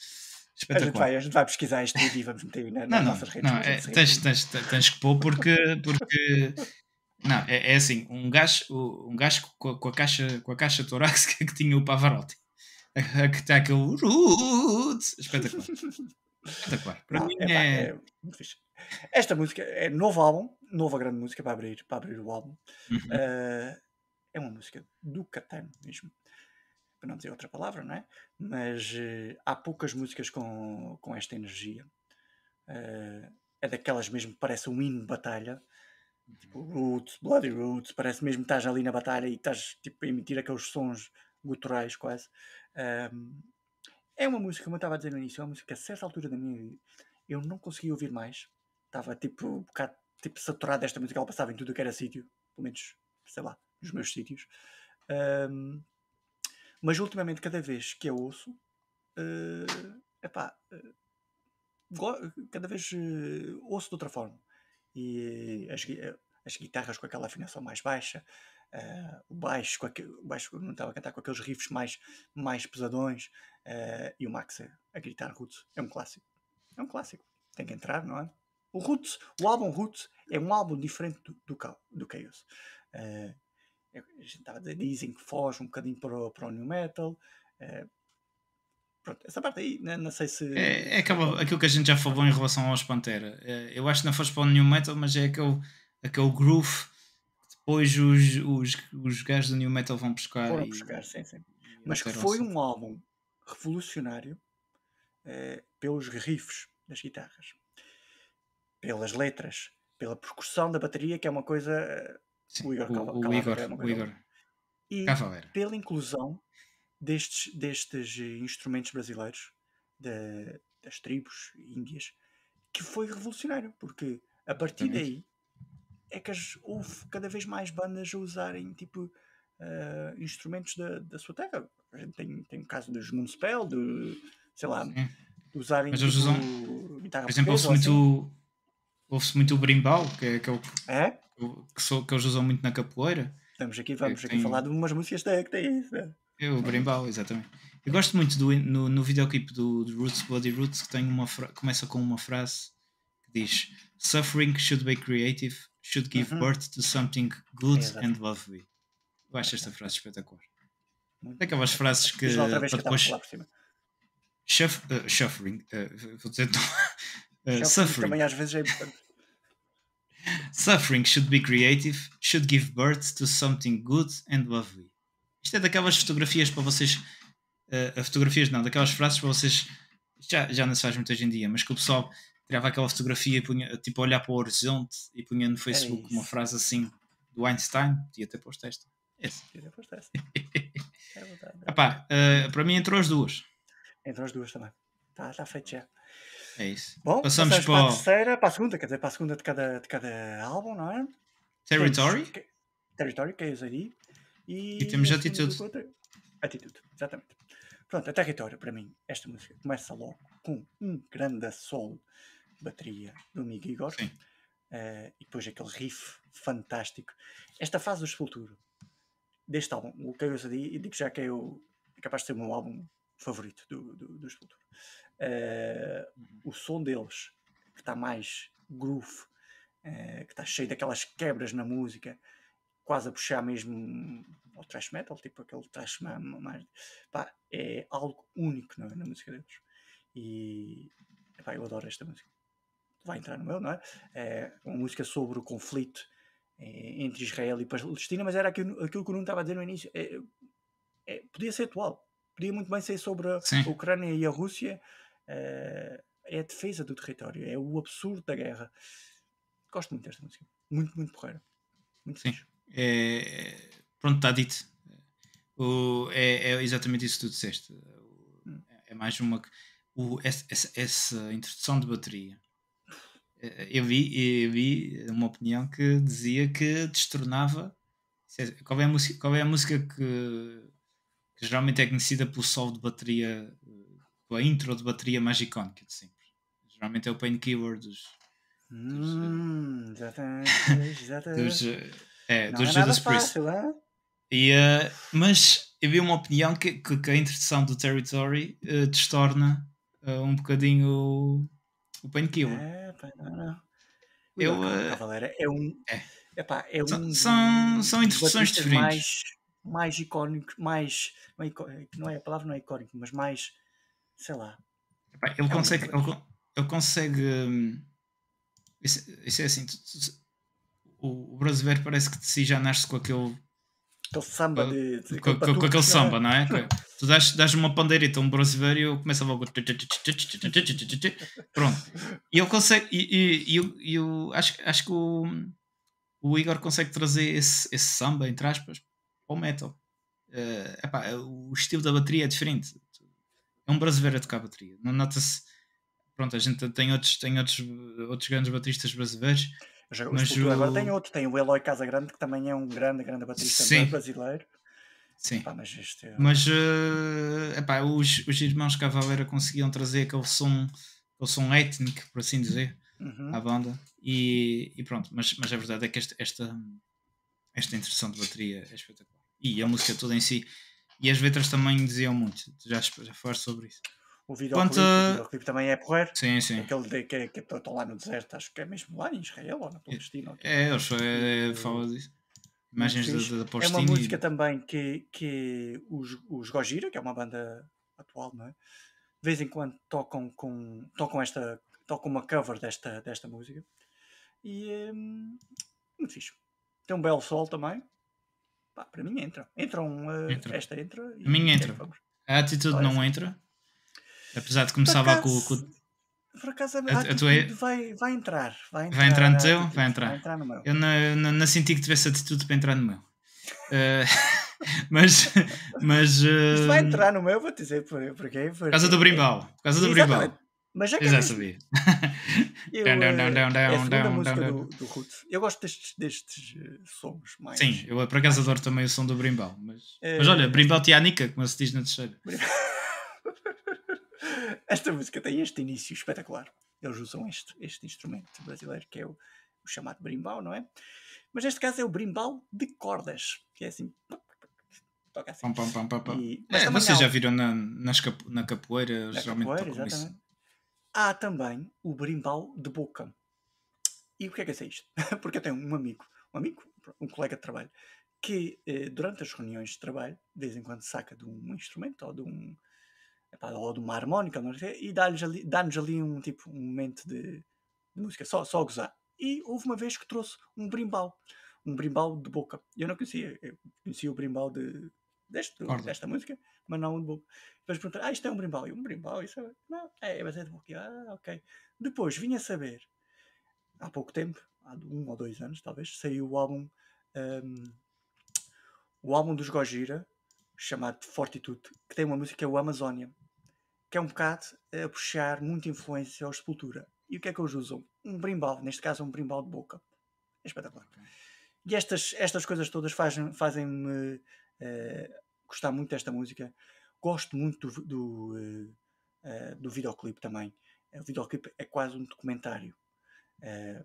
A: Espetacular. A gente vai pesquisar isto tudo e vamos meter nas nossas redes.
B: Tens que pôr porque não, é assim, um gajo com a caixa torácica que tinha o Pavarotti. Que está aquele Roots. Espetacular. Para mim
A: é muito fixe. Esta música é novo álbum, nova grande música para abrir o álbum. É uma música do Catano mesmo, para não dizer outra palavra, não é? Mas há poucas músicas com esta energia. É daquelas mesmo que parece um hino de batalha, tipo Roots, Bloody Roots, parece mesmo que estás ali na batalha e estás tipo, a emitir aqueles sons guturais quase. É uma música, como eu estava a dizer no início, é uma música que a certa altura da minha vida eu não conseguia ouvir mais. Estava tipo um bocado saturado desta música, ela passava em tudo o que era sítio, pelo menos, sei lá, nos meus sítios. Mas ultimamente, cada vez que eu ouço, cada vez ouço de outra forma. E as guitarras com aquela afinação mais baixa, o baixo não estava a cantar com aqueles riffs mais pesadões, e o Max a gritar Roots. É um clássico. É um clássico. Tem que entrar, não é? O álbum Roots é um álbum diferente do Chaos. A gente estava a dizer, dizem que foge um bocadinho para o New Metal. Pronto, essa parte aí, não sei se...
B: É aquilo que a gente já falou em relação aos Pantera. Eu acho que não foste para o New Metal, mas é aquele groove que depois os gajos do New Metal vão buscar.
A: Foram buscar, sim. Mas que foi um álbum revolucionário pelos riffs das guitarras, pelas letras, pela percussão da bateria, que é uma coisa...
B: Sim, o Igor.
A: E pela inclusão destes instrumentos brasileiros das tribos índias, que foi revolucionário, porque a partir daí é que houve cada vez mais bandas a usarem tipo instrumentos da sua terra. A gente tem o caso dos Moonspell, sei lá, de usarem
B: mas eles usam,
A: guitarra,
B: por exemplo, ouve-se muito o brimbal, que é que eles usam muito na capoeira.
A: Vamos aqui falar de umas músicas que têm isso.
B: O brimbal, exatamente. Eu gosto muito no videoclipe do Roots Bloody Roots, que começa com uma frase que diz: Suffering should be creative, should give birth to something good and lovely. Eu acho esta frase espetacular. Daquelas frases que depois suffering, vou dizer
A: suffering também às vezes é importante.
B: Suffering should be creative, should give birth to something good and lovely. Isto é daquelas fotografias para vocês, daquelas frases para vocês, já não se faz muito hoje em dia, mas que o pessoal tirava aquela fotografia e punha, tipo, a olhar para o horizonte e punha no
A: Era
B: Facebook uma
A: isso.
B: frase assim do Einstein, podia ter posto esta. Esse.
A: Podia ter posto essa. É verdade.
B: Epá, para mim entrou as duas.
A: Entre as duas também. Está feito já.
B: É isso.
A: Bom,
B: Passamos
A: passamos para a
B: para o
A: terceira, para a segunda, quer dizer, para a segunda de cada álbum, não é?
B: Territory
A: Territory, KSID.
B: e temos
A: a segunda
B: Attitude.
A: do outra, Attitude, exatamente. Pronto, a Território, para mim, esta música começa logo com um grande solo de bateria do amigo Igor.
B: Sim.
A: E depois aquele riff fantástico. Esta fase do Sepultura, deste álbum, o KSID, e digo já que é capaz de ser o meu álbum favorito do Sepultura. O som deles, que está mais groove, que está cheio daquelas quebras na música, quase a puxar mesmo ao thrash metal, tipo aquele thrash mais. Pá, é algo único na música deles. E epá, eu adoro esta música. Vai entrar no meu, não é? É uma música sobre o conflito entre Israel e Palestina, mas era aquilo que o Nuno estava a dizer no início. Podia ser atual. Podia muito bem ser sobre a Ucrânia e a Rússia. É a defesa do território, é o absurdo da guerra. Gosto muito desta música. Muito, muito porreira. Muito fixe.
B: Pronto, está dito. É exatamente isso que tu disseste. É mais uma. Essa introdução de bateria. Eu vi uma opinião que dizia que destornava. Qual é a música que geralmente é conhecida pelo solo de bateria, pela intro de bateria mais icónica de sempre? Geralmente é o Painkiller dos
A: não é nada fácil,
B: mas eu vi uma opinião que a introdução do Territory destorna um bocadinho o Painkiller.
A: O Cavaleira é um. É um
B: são introduções diferentes.
A: Mais icónicos, não é a palavra, não é icónico, mas mais, sei lá.
B: Ele consegue. Isso é assim. O brasileiro parece que de si já nasce com aquele
A: samba
B: com aquele samba, não é? Tu dás uma pandeirita a um brasileiro e eu começo logo. Pronto. E ele consegue. E eu acho que o Igor consegue trazer esse samba, entre aspas, para o metal. O estilo da bateria é diferente. É um brasileiro a tocar a bateria. Não nota-se. Pronto, a gente tem outros grandes bateristas brasileiros.
A: Mas agora tem outro, tem o Eloy Casagrande, que também é um grande baterista brasileiro.
B: Sim.
A: Mas este
B: mas os irmãos Cavaleira conseguiam trazer aquele som étnico, por assim dizer, à banda. E pronto, mas a verdade é que esta introdução de bateria é espetacular. E a música toda em si. E as letras também diziam muito. Já falaste sobre isso.
A: O videoclipe também é porreiro.
B: Sim.
A: Aquele que estão lá no deserto, acho que é mesmo lá em Israel ou na Palestina.
B: Fala disso. Imagens da Palestina.
A: É uma música também que os Gojira, que é uma banda atual, não é? De vez em quando tocam uma cover desta música. E é muito fixe. Tem um belo sol também. Pá, para mim entra. Esta entra.
B: A minha entra. A Attitude não entra. Apesar de começar lá com
A: por acaso a Attitude vai entrar. Vai
B: entrar no teu? Vai entrar.
A: Vai entrar no meu.
B: Eu não senti que tivesse atitude para entrar no meu. Mas
A: isto vai entrar no meu, vou dizer porquê.
B: Por causa do Brimbal. Por causa do Brimbal.
A: Mas já que
B: eu já sabia.
A: É a segunda música do Roots. Eu gosto destes sons mais.
B: Sim, eu por acaso adoro também o som do Brimbal. Mas olha, Brimbal Tianica, como se diz na terceira.
A: Esta música tem este início espetacular. Eles usam este instrumento brasileiro que é o chamado brimbal, não é? Mas neste caso é o brimbal de cordas, que é assim. Toca assim.
B: Vocês já viram na capoeira? Geralmente tocam isso.
A: Há também o brimbal de boca. E o que é isto? Porque eu tenho um colega de trabalho, que durante as reuniões de trabalho, de vez em quando saca de um instrumento ou de uma harmónica, não sei, e dá-nos ali um momento de música, só a gozar. E houve uma vez que trouxe um brimbal de boca. Eu não conhecia, eu conhecia o brimbal de desta música, mas não de boca. Depois perguntaram, isto é um brimbal. E um brimbal, isso é... Não, mas é de boca. Ok. Depois vim a saber, há pouco tempo, há 1 ou 2 anos talvez, saiu o álbum dos Gojira, chamado Fortitude, que tem uma música que é o Amazônia, que é um bocado a puxar muita influência ao Sepultura. E o que é que eles usam? Um brimbal, neste caso um brimbal de boca. É espetacular. E estas coisas todas fazem-me gostar muito desta música. Gosto muito do videoclipe também. O videoclipe é quase um documentário,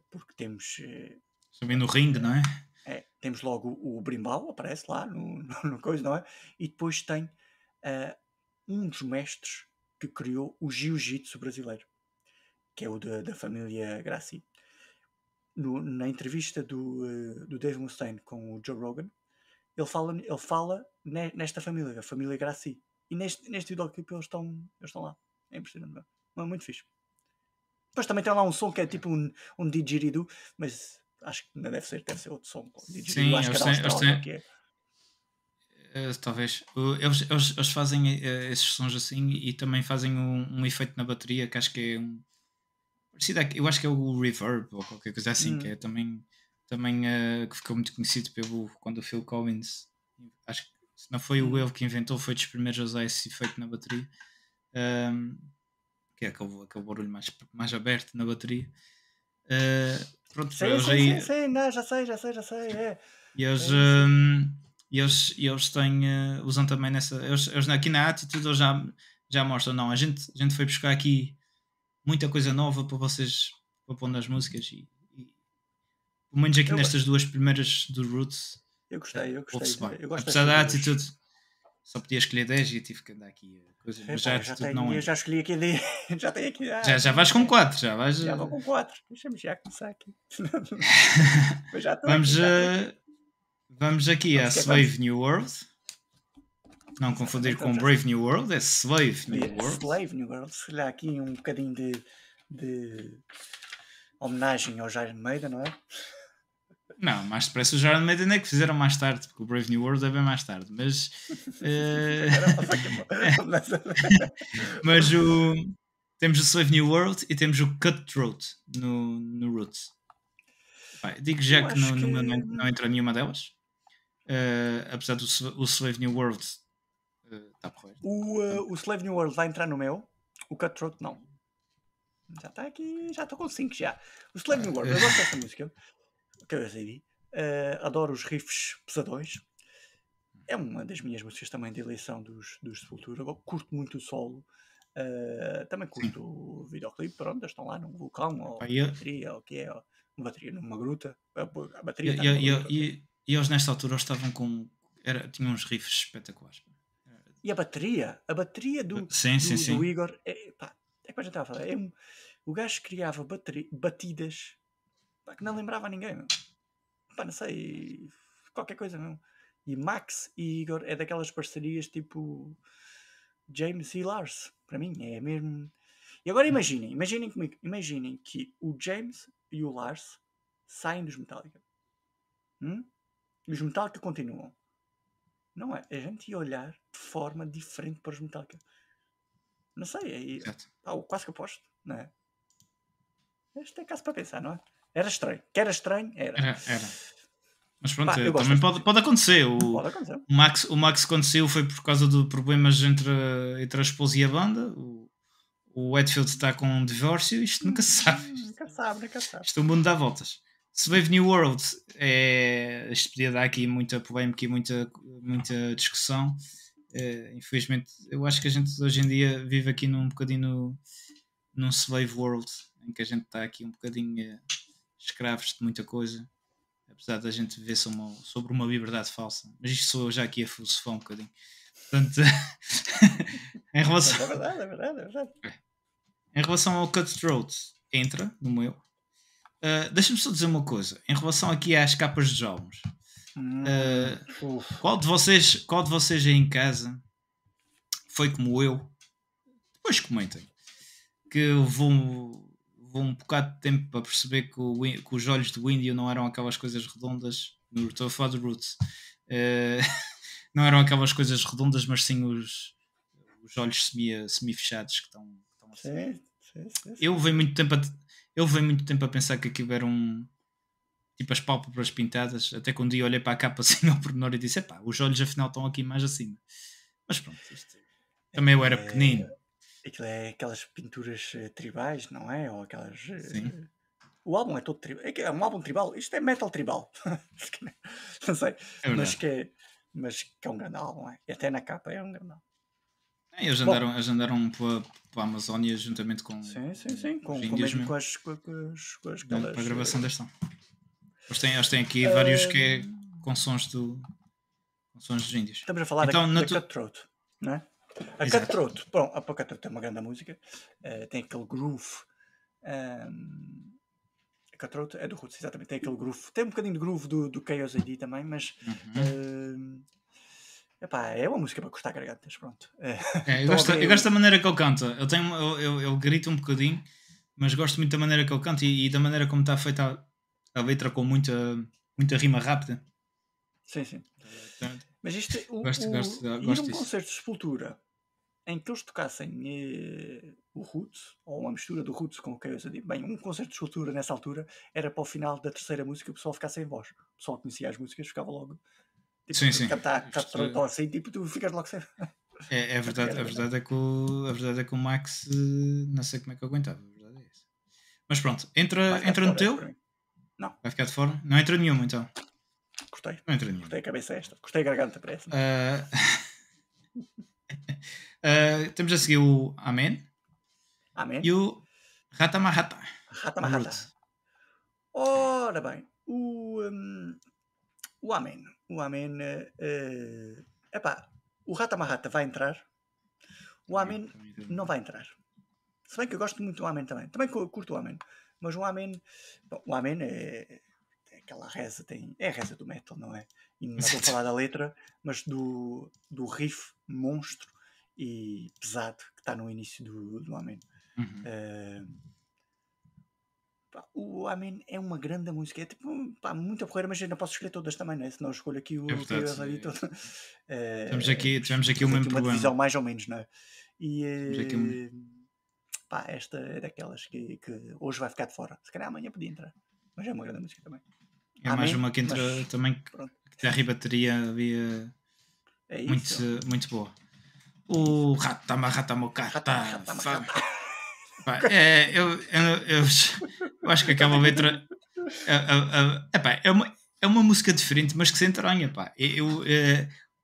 A: porque temos...
B: Subindo no ringue, não é?
A: Temos logo o brimbal, aparece lá no coisa, não é? E depois tem um dos mestres que criou o jiu-jitsu brasileiro, que é o da família Gracie. Na entrevista do Dave Mustaine com o Joe Rogan, ele fala nesta família, a família Gracie. E neste videoclipe eles estão lá. É impressionante. É muito fixe. Depois também tem lá um som que é tipo um didgeridoo, mas acho que não deve ser outro som.
B: Sim,
A: acho que é da Austrália, que é.
B: Talvez. Eles fazem esses sons assim e também fazem um efeito na bateria que acho que é parecido. Eu acho que é o reverb ou qualquer coisa assim, que é também que ficou muito conhecido quando o Phil Collins, acho que se não foi o ele que inventou, foi dos primeiros a usar esse efeito na bateria, que é aquele barulho mais aberto na bateria. Pronto,
A: sim, não, já sei.
B: E eles têm, usam também nessa. Eles aqui na Attitude eles já mostram, não, a gente foi buscar aqui muita coisa nova para vocês para pôr nas músicas e pelo menos aqui nestas duas primeiras do Roots.
A: Eu gostei.
B: Apesar da Attitude, só podia escolher 10 e eu tive que andar aqui coisa, mas já Attitude não é.
A: Eu já escolhi aqui, já tenho aqui.
B: Já vais com 4,
A: já vou com 4. Deixa-me já começar aqui.
B: Vamos aqui a Slave New World. Não confundir com Brave New World, é Slave New World.
A: Slave New World, se calhar aqui um bocadinho de homenagem ao Iron Maiden, não é?
B: Não, mais depressa o Iron Maiden é que fizeram mais tarde, porque o Brave New World é bem mais tarde, mas temos o Slave New World e temos o Cutthroat no Roots. Digo já que não entra nenhuma delas, apesar do Slave New World está porreiro.
A: O Slave New World vai entrar no meu, o Cutthroat não. Já está aqui, já estou com 5 já. O Slave New World, eu gosto desta música, que eu sei, adoro os riffs pesadões. É uma das minhas músicas também de eleição dos Sepultura. Eu curto muito o solo. Também curto o videoclipe, pronto, estão lá num vulcão, ou bateria, ou o que é, ou uma bateria numa gruta. A bateria
B: e eles nesta altura estavam tinham uns riffs espetaculares.
A: E a bateria do Igor é que a gente estava a falar. O gajo criava batidas que não lembrava a ninguém. Não sei, qualquer coisa mesmo. E Max e Igor é daquelas parcerias tipo James e Lars. Para mim é mesmo. E agora imaginem comigo, imaginem que o James e o Lars saem dos Metallica. E os Metallica continuam. Não é? A gente ia olhar de forma diferente para os Metallica. Não sei, quase que aposto, não é? Isto é caso para pensar, não é? Era estranho. Que era estranho, era.
B: Mas pronto, também pode acontecer.
A: Pode acontecer.
B: O Max quando saiu foi por causa de problemas entre a esposa e a banda. O Hetfield está com um divórcio. Isto nunca se sabe.
A: Nunca sabe.
B: Isto é um mundo dá voltas. Slave New World isto podia dar aqui muita polémica e muita discussão. Infelizmente, eu acho que a gente hoje em dia vive aqui num bocadinho num slave world, em que a gente está aqui um bocadinho escravos de muita coisa, apesar da gente viver sobre uma liberdade falsa. Mas isto sou eu já aqui a filosofar um bocadinho. Portanto, em relação...
A: É verdade.
B: Em relação ao Cutthroat, entra no meu. Deixa-me só dizer uma coisa. Em relação aqui às capas dos álbuns, qual de vocês aí em casa foi como eu? Depois comentem. Que vou um bocado de tempo para perceber que os olhos do índio não eram aquelas coisas redondas. Estou a falar do Roots. não eram aquelas coisas redondas, mas sim os olhos semi-fechados que estão assim.
A: Sim.
B: Eu levei muito tempo a pensar que aquilo eram tipo as pálpebras pintadas, até que um dia olhei para a capa assim ao pormenor e disse, epá, os olhos afinal estão aqui mais acima. Mas pronto, isto também eu era pequenino.
A: Aquilo é aquelas pinturas tribais, não é? Ou aquelas...
B: Sim.
A: O álbum é todo tribal. É um álbum tribal. Isto é metal tribal. Não sei.
B: É
A: mas que é um grande álbum, não é? E até na capa é um grande álbum.
B: Eles andaram pela Amazónia juntamente com
A: Sim.
B: os índios
A: Mesmo
B: mesmo,
A: com as aquelas...
B: para a gravação deste som. Eles têm aqui vários que é com sons dos índios.
A: Estamos a falar
B: então,
A: da Cutthroat, não é? A Cutthroat, bom, a Cutthroat é uma grande música, tem aquele groove. A Cutthroat é do Roots, exatamente, tem aquele groove. Tem um bocadinho de groove do Chaos AD também, mas epá, é uma música para cortar gargantas, pronto.
B: Eu gosto da maneira que ele canta. Eu grito um bocadinho, mas gosto muito da maneira que ele canta e da maneira como está feita a letra, com muita rima rápida.
A: Sim. Mas isto,
B: gosto
A: ir a um
B: disso.
A: concerto de Sepultura em que eles tocassem o Roots, ou uma mistura do Roots com o Chaos AD, bem, um concerto de Sepultura nessa altura era para o final da terceira música o pessoal ficar sem voz. O pessoal conhecia as músicas, ficava logo tipo,
B: sim.
A: Cantar assim, tipo, tu ficas logo sem...
B: A verdade é que o Max não sei como é que eu aguentava. A verdade é isso. Mas pronto, entra no teu?
A: Não.
B: Vai ficar de fora? Não entra nenhuma então.
A: Cortei.
B: Não entra nenhuma.
A: Cortei a cabeça esta. Cortei a garganta para essa.
B: Temos a seguir o Amém. E o Ratamahata.
A: Ora bem, o Amém. O Amém. Epá, o Ratamahata vai entrar. O Amém não vai entrar. Se bem que eu gosto muito do Amém também. Também curto o Amém. Mas o Amém... Bom, o Amém é aquela reza, é a reza do metal, não é? E não vou falar da letra, mas do riff monstro e pesado que está no início do Amém. O Amém é uma grande música. É tipo, muita porreira, mas eu não posso escolher todas também, não é? Senão eu escolho aqui o que eu ali todo.
B: Temos aqui o mesmo problema.
A: Uma divisão mais ou menos, não é? E esta é daquelas que hoje vai ficar de fora. Se calhar amanhã podia entrar, mas é uma grande música também.
B: É mais uma que entra também, que tem a ribateria havia muito boa. O Ratamahata. Eu acho que aquela letra é uma música diferente, mas que se entranha.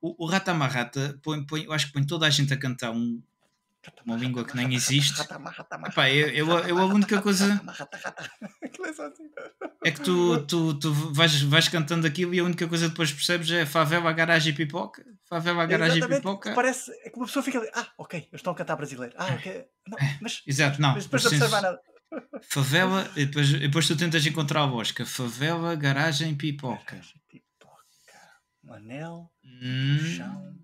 B: O Ratamahata eu acho que põe toda a gente a cantar uma língua que nem existe. A única coisa é que tu vais cantando aquilo e a única coisa que depois percebes é favela, garagem e pipoca. Favela, garagem e pipoca.
A: Parece que uma pessoa fica ali, ok, eles estão a cantar brasileiro. Ok. Não, mas,
B: exato, não.
A: Mas depois não percebe nada.
B: Favela, e depois tu tentas encontrar a lógica. Favela, garagem, pipoca.
A: Um anel, chão.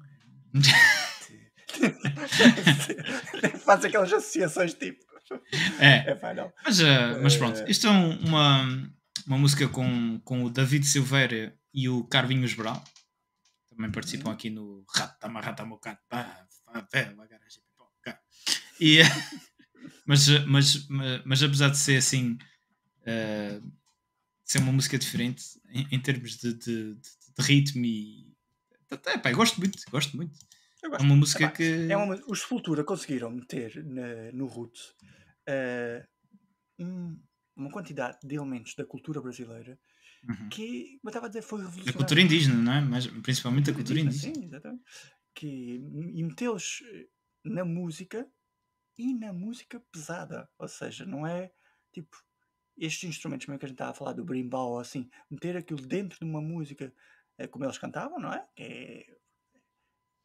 A: Faz aquelas associações tipo.
B: Mas pronto, isto é uma música com o David Silveira e o Carvinhos Brown. Também participam aqui no Ratamahata, favela, garagem, pipoca. Mas apesar de ser assim, ser uma música diferente em termos de ritmo e gosto muito. É uma música que
A: os Sepultura conseguiram meter no Roots uma quantidade de elementos da cultura brasileira que, como eu estava a dizer, foi revolucionário.
B: A cultura indígena, não é? Mas principalmente a cultura indígena.
A: Sim, exatamente. E metê-los na música e na música pesada, ou seja, não é tipo estes instrumentos mesmo que a gente estava a falar do berimbau ou assim, meter aquilo dentro de uma música como eles cantavam, não é? Que é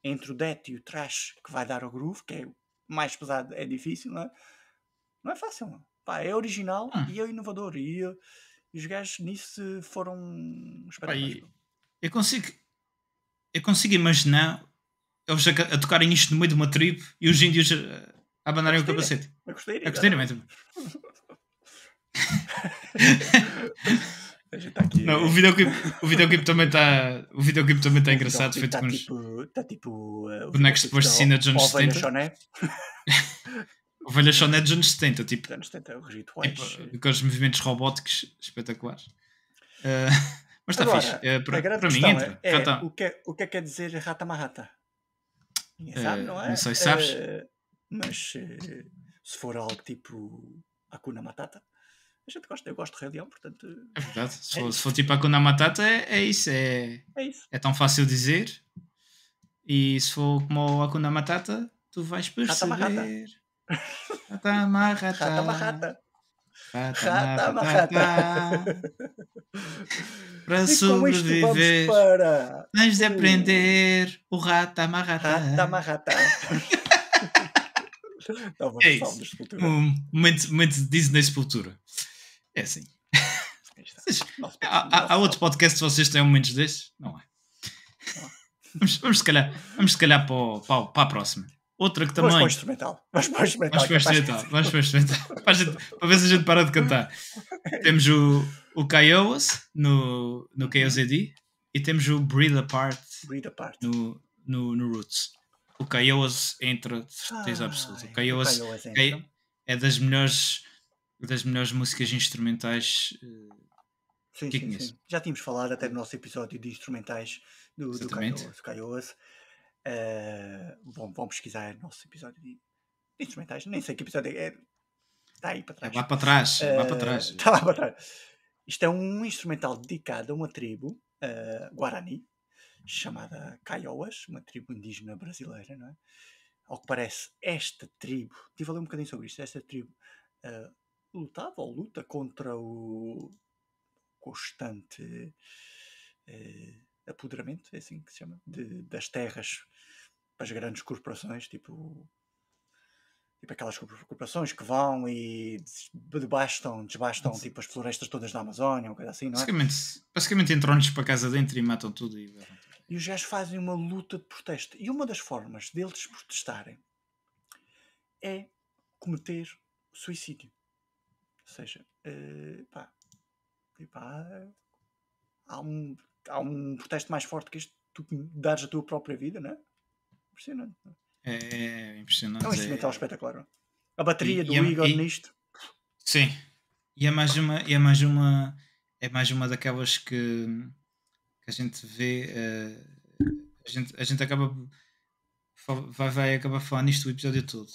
A: entre o death e o thrash que vai dar o groove, que é mais pesado, é difícil, não é? Não é fácil, não. É original e é inovador e os gajos nisso foram espetaculares.
B: Eu consigo imaginar eles a tocarem isto no meio de uma tribo e os índios a abandarem o capacete.
A: A gostei. A gente tá aqui,
B: Não, o videoclipe também está engraçado, feito com
A: Está tipo
B: bonecos de porcina dos anos
A: Ovelha
B: 70.
A: Choné.
B: Ovelha Choné dos anos 70, tipo,
A: Dos anos 70, o Rito
B: tipo aqueles movimentos robóticos espetaculares. Mas está
A: Agora,
B: fixe.
A: a grande
B: Para mim,
A: questão
B: entra.
A: o que é quer dizer Rata Marrata? Ninguém sabe, não é?
B: Não sei, sabes?
A: Mas se for algo tipo Hakuna Matata, eu gosto de Rei Leão, portanto.
B: É verdade. Se for tipo Hakuna Matata, é isso.
A: É isso.
B: É tão fácil dizer. E se for como o Hakuna Matata, tu vais perceber.
A: Rata Marrata.
B: Rata
A: Marrata.
B: Rata Marrata. Para sobreviver, tens de aprender o Rata Marrata.
A: Rata Marrata.
B: É isso. Momento de Disney Sepultura. É assim. Há outro podcast se vocês têm momentos destes? Não é? Vamos se calhar para a próxima. Outra que também.
A: Vamos para o instrumental.
B: Para ver se a gente para de cantar. Temos o Kiowas no KOZD e temos o Breathe Apart no Roots. O Kiowas entra de certeza absoluta. O Kiowas é das melhores músicas instrumentais que conheço.
A: Sim. Já tínhamos falado até no nosso episódio de instrumentais do Kiowas. Vão pesquisar o nosso episódio de instrumentais. Nem sei que episódio é. Está aí para trás.
B: É lá para trás.
A: Está lá para trás. Isto é um instrumental dedicado a uma tribo Guarani, chamada Kiowas, uma tribo indígena brasileira, não é? Ao que parece, esta tribo, estive a ler um bocadinho sobre isto, esta tribo luta contra o constante apoderamento, é assim que se chama, das terras para as grandes corporações, tipo aquelas corporações que vão e desbastam tipo as florestas todas da Amazónia, uma coisa assim, não é?
B: Basicamente entram-lhes para casa dentro e matam tudo.
A: E os gajos fazem uma luta de protesto. E uma das formas deles protestarem é cometer suicídio. Ou seja, há um protesto mais forte que este, tu dares a tua própria vida, não é? Impressionante. Não é?
B: É impressionante.
A: É um instrumental espetacular. Não? A bateria do Igor nisto.
B: Sim. E é mais uma daquelas que a gente vê. A gente acaba. Vai acabar falando nisto o episódio todo.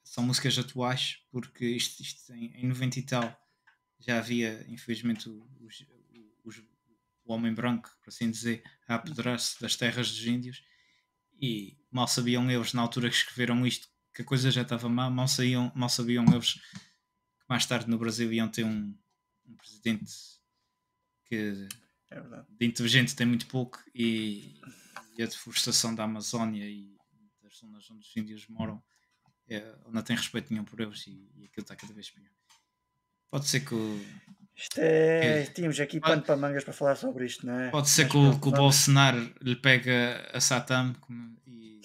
B: São músicas atuais, porque isto em 90 e tal já havia, infelizmente, o homem branco, por assim dizer, a apoderar-se das terras dos índios. E mal sabiam eles, na altura que escreveram isto, que a coisa já estava mal sabiam eles que mais tarde no Brasil iam ter um presidente que de inteligente tem muito pouco, e a deforestação da Amazónia e das zonas onde os índios moram não tem respeito nenhum por eles, e aquilo está cada vez pior. Pode ser que
A: tínhamos aqui pano para mangas para falar sobre isto, não é?
B: Pode ser que o Bolsonaro lhe pega a Satam e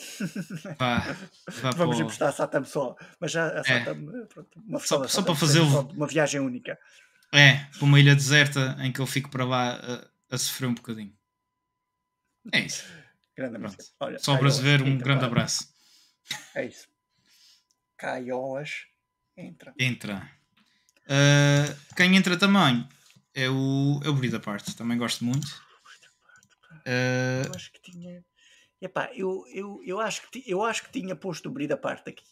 A: vamos emprestar a Satam só, mas já a Satam, pronto, uma versão
B: só para fazer
A: uma viagem única.
B: Para uma ilha deserta em que eu fico para lá a sofrer um bocadinho. É isso.
A: Olha,
B: só para se ver, um grande abraço.
A: É isso. Kiowas entra.
B: Quem entra também é o Breathe Apart. Também gosto muito.
A: Eu acho que tinha. Epá, eu acho que tinha posto o Breathe Apart aqui.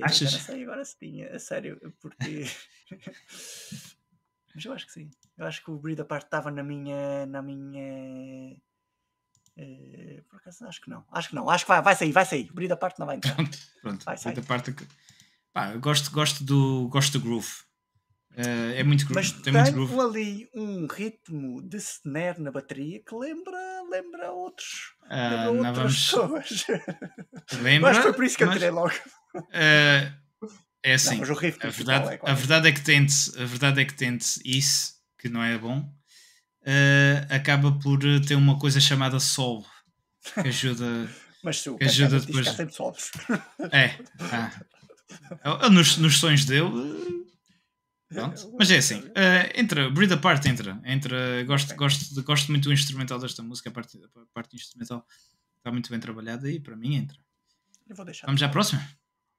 B: Achas?
A: Não sei agora se tinha, a sério, porque. Mas eu acho que sim. Eu acho que o Breathe Apart estava na minha. Por acaso acho que não. Acho que vai sair. O Breathe Apart não vai entrar.
B: Pronto. Vai sair. Eu gosto do groove. É muito groove.
A: Mas tem ali um ritmo de snare na bateria que lembra outras pessoas.
B: Lembra?
A: Mas foi por isso que eu tirei logo.
B: É assim. Não, mas o riff a verdade é que tente isso, que não é bom. Acaba por ter uma coisa chamada solo, que ajuda.
A: Mas se o
B: ajuda
A: depois diz que há sempre solos.
B: Nos sonhos dele Pronto. Mas é assim, Breed Apart entra. Gosto muito do instrumental desta música, a parte instrumental está muito bem trabalhada e para mim entra.
A: Eu vou deixar.
B: Vamos à próxima?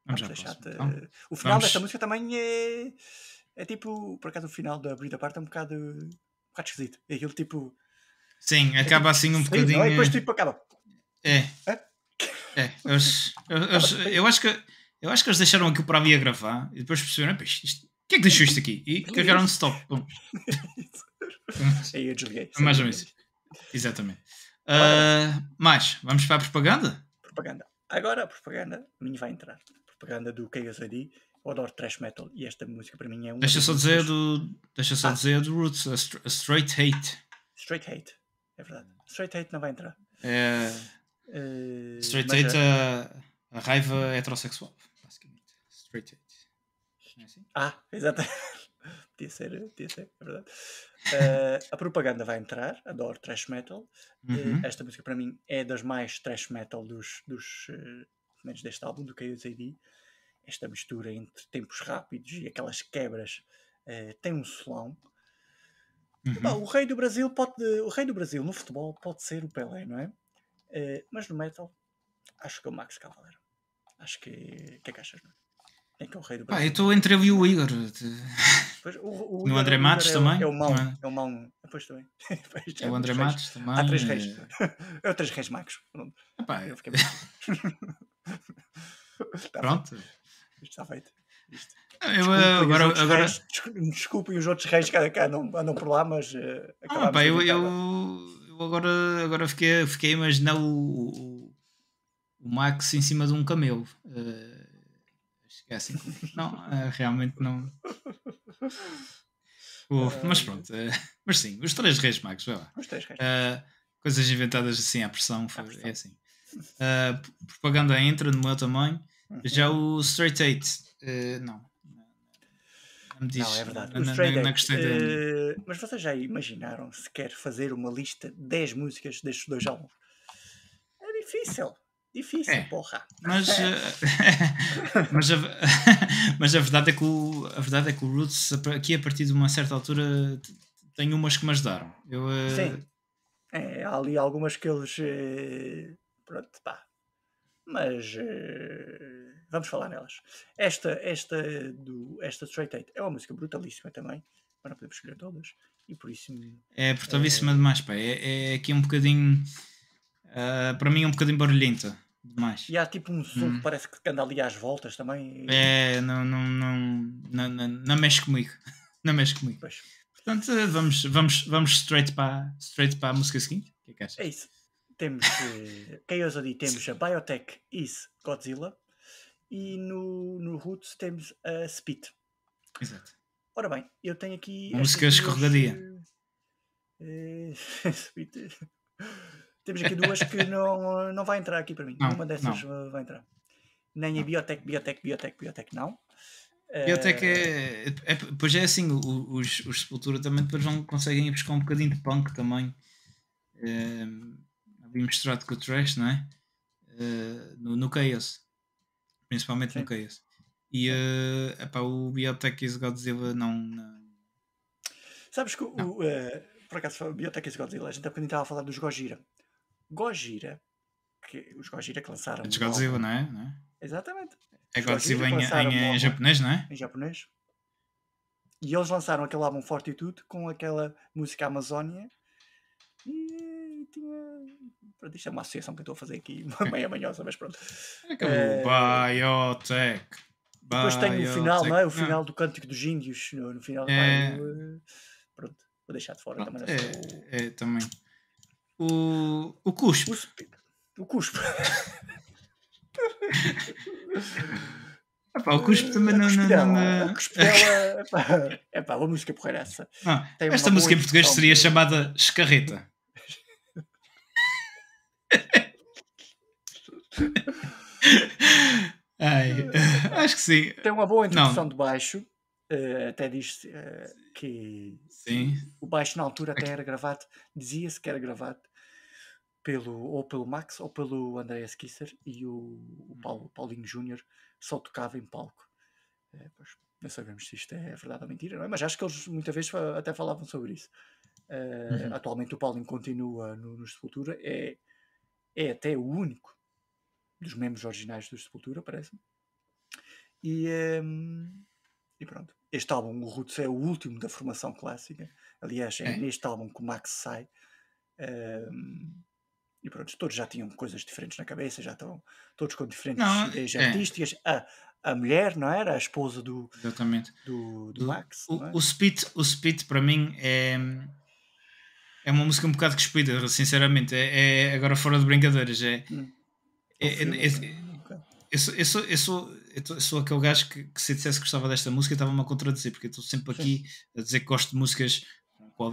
A: Vamos deixar-te. Então, o final desta música também é tipo, por acaso o final da Breed Apart é um bocado esquisito. É aquilo tipo.
B: Sim, acaba tipo, assim um bocadinho. Não,
A: e depois tipo acaba.
B: Eu acho que eles deixaram aquilo para mim a gravar e depois perceberam, o que é que deixou isto aqui? E carregaram stop.
A: Aí eu desliguei.
B: Mais ou menos. Exatamente. Mais, vamos para a propaganda?
A: Propaganda. Agora a propaganda, a minha vai entrar. A propaganda do KSID. Eu adoro thrash metal e esta música para mim é uma.
B: Deixa só dizer do Roots, a Straight Hate.
A: Straight Hate, é verdade. Straight Hate não vai entrar.
B: Straight Hate, a raiva heterossexual, basicamente. Straight Hate. Não é assim?
A: Exatamente. Podia ser, é verdade. A propaganda vai entrar, adoro thrash metal. Esta música para mim é das mais thrash metal dos menos deste álbum, do KSID. Esta mistura entre tempos rápidos e aquelas quebras tem um solão. O rei do Brasil no futebol pode ser o Pelé, não é? Mas no metal acho que é o Max Cavalera. Acho que o que é que achas, não é? Quem é que é o rei do Brasil?
B: Eu estou entre eu e o Igor.
A: Pois,
B: no André Matos também.
A: É o mão. Depois também.
B: É o André Matos também.
A: Há 3 reis. É o 3 reis magos.
B: Eu fiquei Pronto.
A: Isto está feito.
B: Agora...
A: Desculpem os outros reis que andam por lá, mas
B: eu agora fiquei a imaginar o Max em cima de um camelo. Assim, não, realmente não. Mas pronto, mas sim, os 3 reis magos, vai lá.
A: Os 3 reis.
B: Coisas inventadas assim à pressão, é assim. Propaganda entra no meu tamanho. Já o Straight Hate, não me diz.
A: Não, é verdade.
B: Não gostei
A: mas vocês já imaginaram se quer fazer uma lista de 10 músicas destes 2 álbuns? É difícil. Porra.
B: Mas a verdade é que o Roots aqui a partir de uma certa altura tem umas que me ajudaram.
A: Sim. Há ali algumas que eles pronto, pá. Mas vamos falar nelas. Esta Straight Hate é uma música brutalíssima também, mas não podemos escolher todas e por isso
B: é brutalíssima demais, pá. É aqui um bocadinho para mim um bocadinho barulhenta demais.
A: E há tipo um som que parece que anda ali às voltas também.
B: Não mexe comigo. Não mexe comigo.
A: Pois.
B: Portanto, vamos straight para a música seguinte. O que é que achas?
A: É isso. Temos KSID, temos a Biotech is Godzilla e no Roots temos a Spit.
B: Exato.
A: Ora bem, eu tenho aqui
B: uma música escorregadia.
A: Spit. Temos aqui 2 que não vai entrar aqui para mim. Nenhuma dessas vai entrar. Nem a Biotech não.
B: Biotech pois é assim, os Sepultura também depois conseguem ir buscar um bocadinho de punk também. Bem misturado com o thrash, não é? No Chaos. Principalmente no Chaos. E o Biotech is Godzilla não...
A: Sabes que por acaso o Biotech is Godzilla, a gente há bocadinho estava a falar dos Gojira. Os Gojira que lançaram.
B: É de Godzilla, não é?
A: Exatamente.
B: É Godzilla em japonês, não é?
A: Em japonês. E eles lançaram aquele álbum Fortitude com aquela música Amazónia. E tinha. Isto é uma associação que eu estou a fazer aqui, meia manhosa, mas pronto.
B: Biotech.
A: Depois tem o final, não é? O final do Cântico dos Índios. No final. Pronto, vou deixar de fora também.
B: Também. O Cuspe.
A: O Cuspe.
B: O Cuspe também não.
A: A Cuspidela. É pá, a música porreira essa.
B: Esta música em português seria chamada Escarreta. Acho que sim.
A: Tem uma boa introdução de baixo. Até diz que
B: sim.
A: O baixo na altura até era gravado, dizia-se que era gravado ou pelo Max ou pelo Andreas Kisser, e o Paulinho Júnior só tocava em palco. Pois, não sabemos se isto é verdade ou mentira, não é? Mas acho que eles muitas vezes até falavam sobre isso. Atualmente o Paulinho continua no Sepultura, é até o único dos membros originais do Sepultura, parece-me. E pronto. Este álbum, o Roots, é o último da formação clássica. Aliás, é neste álbum que o Max sai. E pronto, todos já tinham coisas diferentes na cabeça, já estão todos com diferentes ideias artísticas. A mulher, não era? A esposa do Max.
B: O Spit para mim é uma música um bocado cuspida, sinceramente. Agora fora de brincadeiras. Eu sou aquele gajo que se dissesse que gostava desta música estava-me a contradizer, porque eu estou sempre aqui a dizer que gosto de músicas com a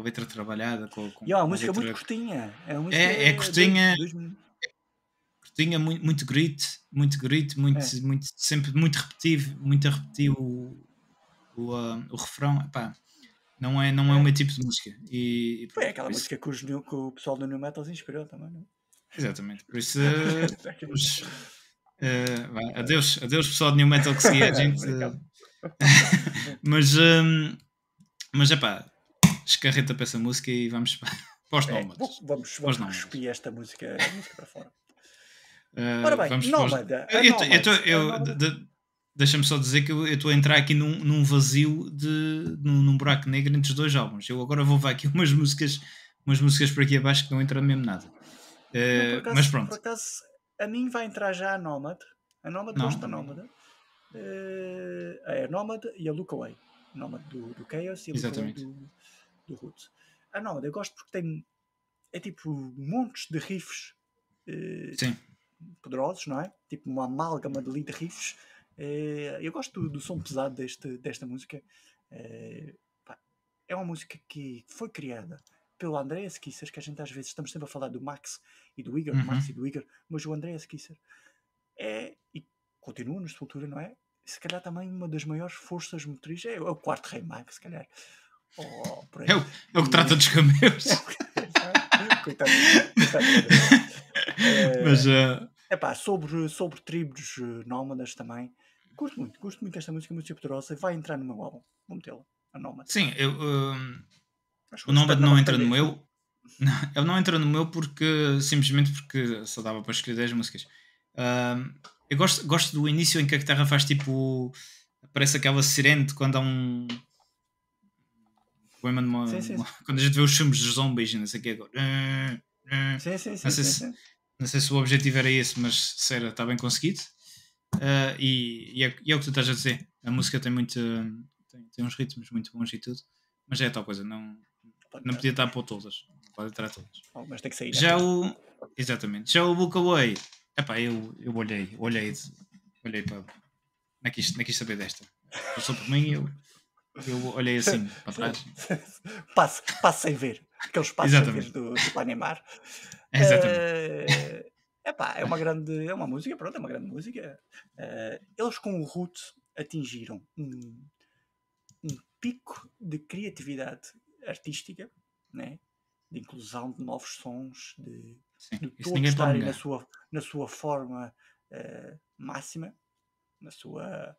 B: letra trabalhada.
A: A música é muito curtinha.
B: É curtinha. Curtinha, muito grit, sempre muito repetitivo, o refrão. Epá, não é o meu tipo de música.
A: Foi aquela música que o pessoal do New Metal se inspirou também, não é?
B: Exatamente, por isso adeus pessoal do New Metal que seguia a gente. Mas é pá, escarreta para essa música e vamos para os nómadas.
A: Vamos cuspir esta música para fora. Ora bem, Nómada.
B: Deixa-me só dizer que eu estou a entrar aqui num vazio, num buraco negro entre os dois álbuns. Eu agora vou levar aqui umas músicas por aqui abaixo que não entram mesmo nada. Mas pronto.
A: Por acaso, a mim vai entrar já a Nómada. A Nómada, gosto da Nómada. É a Nómada e a Look Away. A Nómada do Chaos e a Look Away do Roots. A Nómada eu gosto porque tem tipo montes de riffs poderosos, não é? Tipo uma amálgama de riffs. Eu gosto do som pesado desta música. É uma música que foi criada pelo Andreas Kisser, que a gente às vezes estamos sempre a falar do Max e do Igor, Max e do Igor, mas o Andreas Kisser e continua na Sepultura, não é? Se calhar também uma das maiores forças motrizes é o quarto Rei Max, se calhar.
B: É o que trata dos camelos.
A: Coitado. Mas sobre tribos nómadas também, gosto muito desta música poderosa. Vai entrar no meu álbum, vou metê-la, a Nómada.
B: Sim, o Nómada não entra no meu. Ele não entra no meu simplesmente porque só dava para escolher 10 músicas. Eu gosto do início em que a guitarra faz tipo. Parece aquela sirene quando há um. Quando a gente vê os filmes dos zombies, não sei o que agora. Não sei se o objetivo era esse, mas se era, está bem conseguido. E é o que tu estás a dizer. A música tem uns ritmos muito bons e tudo, mas é tal coisa, não podia estar por todas, não pode entrar todas.
A: Mas tem que sair.
B: Exatamente. Já o Look Away, epá, eu olhei para. Não quis saber desta. Passou por mim e eu olhei assim para trás.
A: Passo sem ver. Aqueles passos sem ver do Panemar.
B: Exatamente.
A: É uma música, pronto, é uma grande música. Eles com o Roots atingiram um pico de criatividade artística, né? De inclusão de novos sons, de todos estarem na sua forma máxima, na sua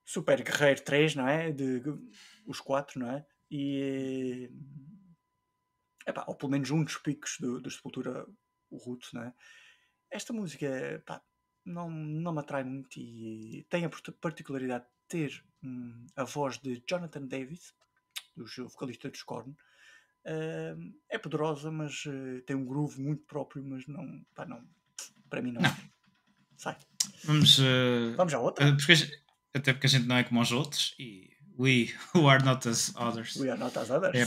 A: Super Guerreiro 3, não é? Os 4, não é? E ou pelo menos um dos picos do Sepultura, o Roots, não é? Esta música não me atrai muito e tem a particularidade de ter a voz de Jonathan Davis, do vocalista dos Korn. É poderosa, mas tem um groove muito próprio, mas não para mim não. Sai. Vamos à outra?
B: Até porque a gente não é como os outros e we who are not as others.
A: We are not as others.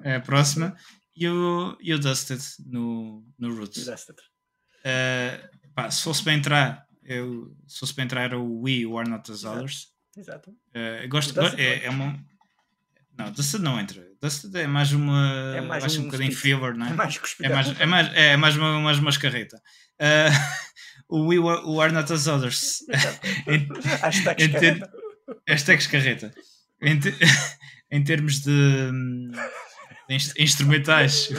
B: É a próxima. E o Dusted no Roots. Se fosse para entrar era o We Who Are Not As Others.
A: Exato.
B: Gosto, é uma. Não, Dusted não entra. Dusted é mais uma. Acho um bocadinho filler, não é? É mais uma escarreta. O We Who Are Not As Others. Hashtag escarreta. Em termos de instrumentais,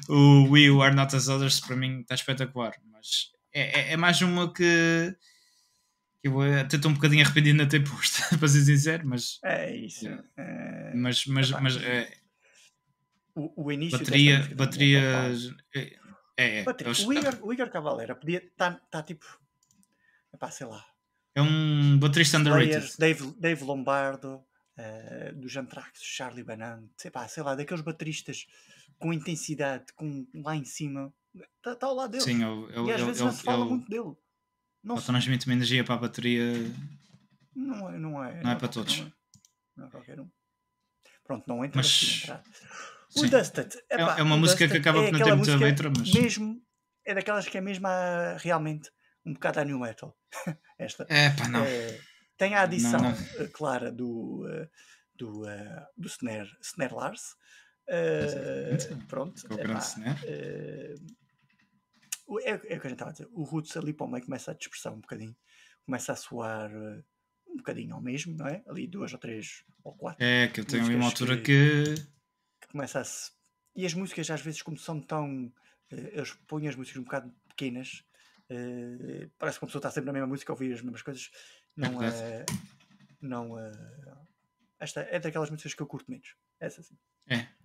B: o We Who Are Not As Others para mim está espetacular, mas é mais uma que Que eu até estou um bocadinho arrependido de não ter posto, para ser sincero, mas.
A: É isso.
B: Mas
A: o início
B: bateria,
A: desta música também é
B: baterias.
A: o Igor Cavalera podia estar tipo. Epá, sei lá.
B: É um baterista underrated.
A: Dave Lombardo, dos Anthrax, Charlie Banana, sei lá, daqueles bateristas com intensidade, com lá em cima. Está ao lado deles.
B: Sim,
A: e às vezes não se fala muito dele.
B: Ele transmite uma energia para a bateria.
A: Não é
B: para todos.
A: Não é qualquer um. Pronto, não entra aqui entrar. O
B: sim.
A: Dusted.
B: É uma música que acaba por não ter muita letra, mas.
A: Mesmo, é daquelas que é mesmo realmente um bocado a new metal. Esta.
B: Não.
A: Tem a adição clara do Snare Lars. Pronto.
B: O grande Snare.
A: É o que a gente estava a dizer. O Roots ali para o meio começa a dispersar um bocadinho. Começa a soar um bocadinho ao mesmo, não é? Ali 2 ou 3 ou 4.
B: É, que eu tenho ali uma altura que
A: começa a se... E as músicas às vezes como são tão... eles põem as músicas um bocado pequenas. Parece que uma pessoa está sempre na mesma música a ouvir as mesmas coisas. Esta é daquelas músicas que eu curto menos. Essa sim.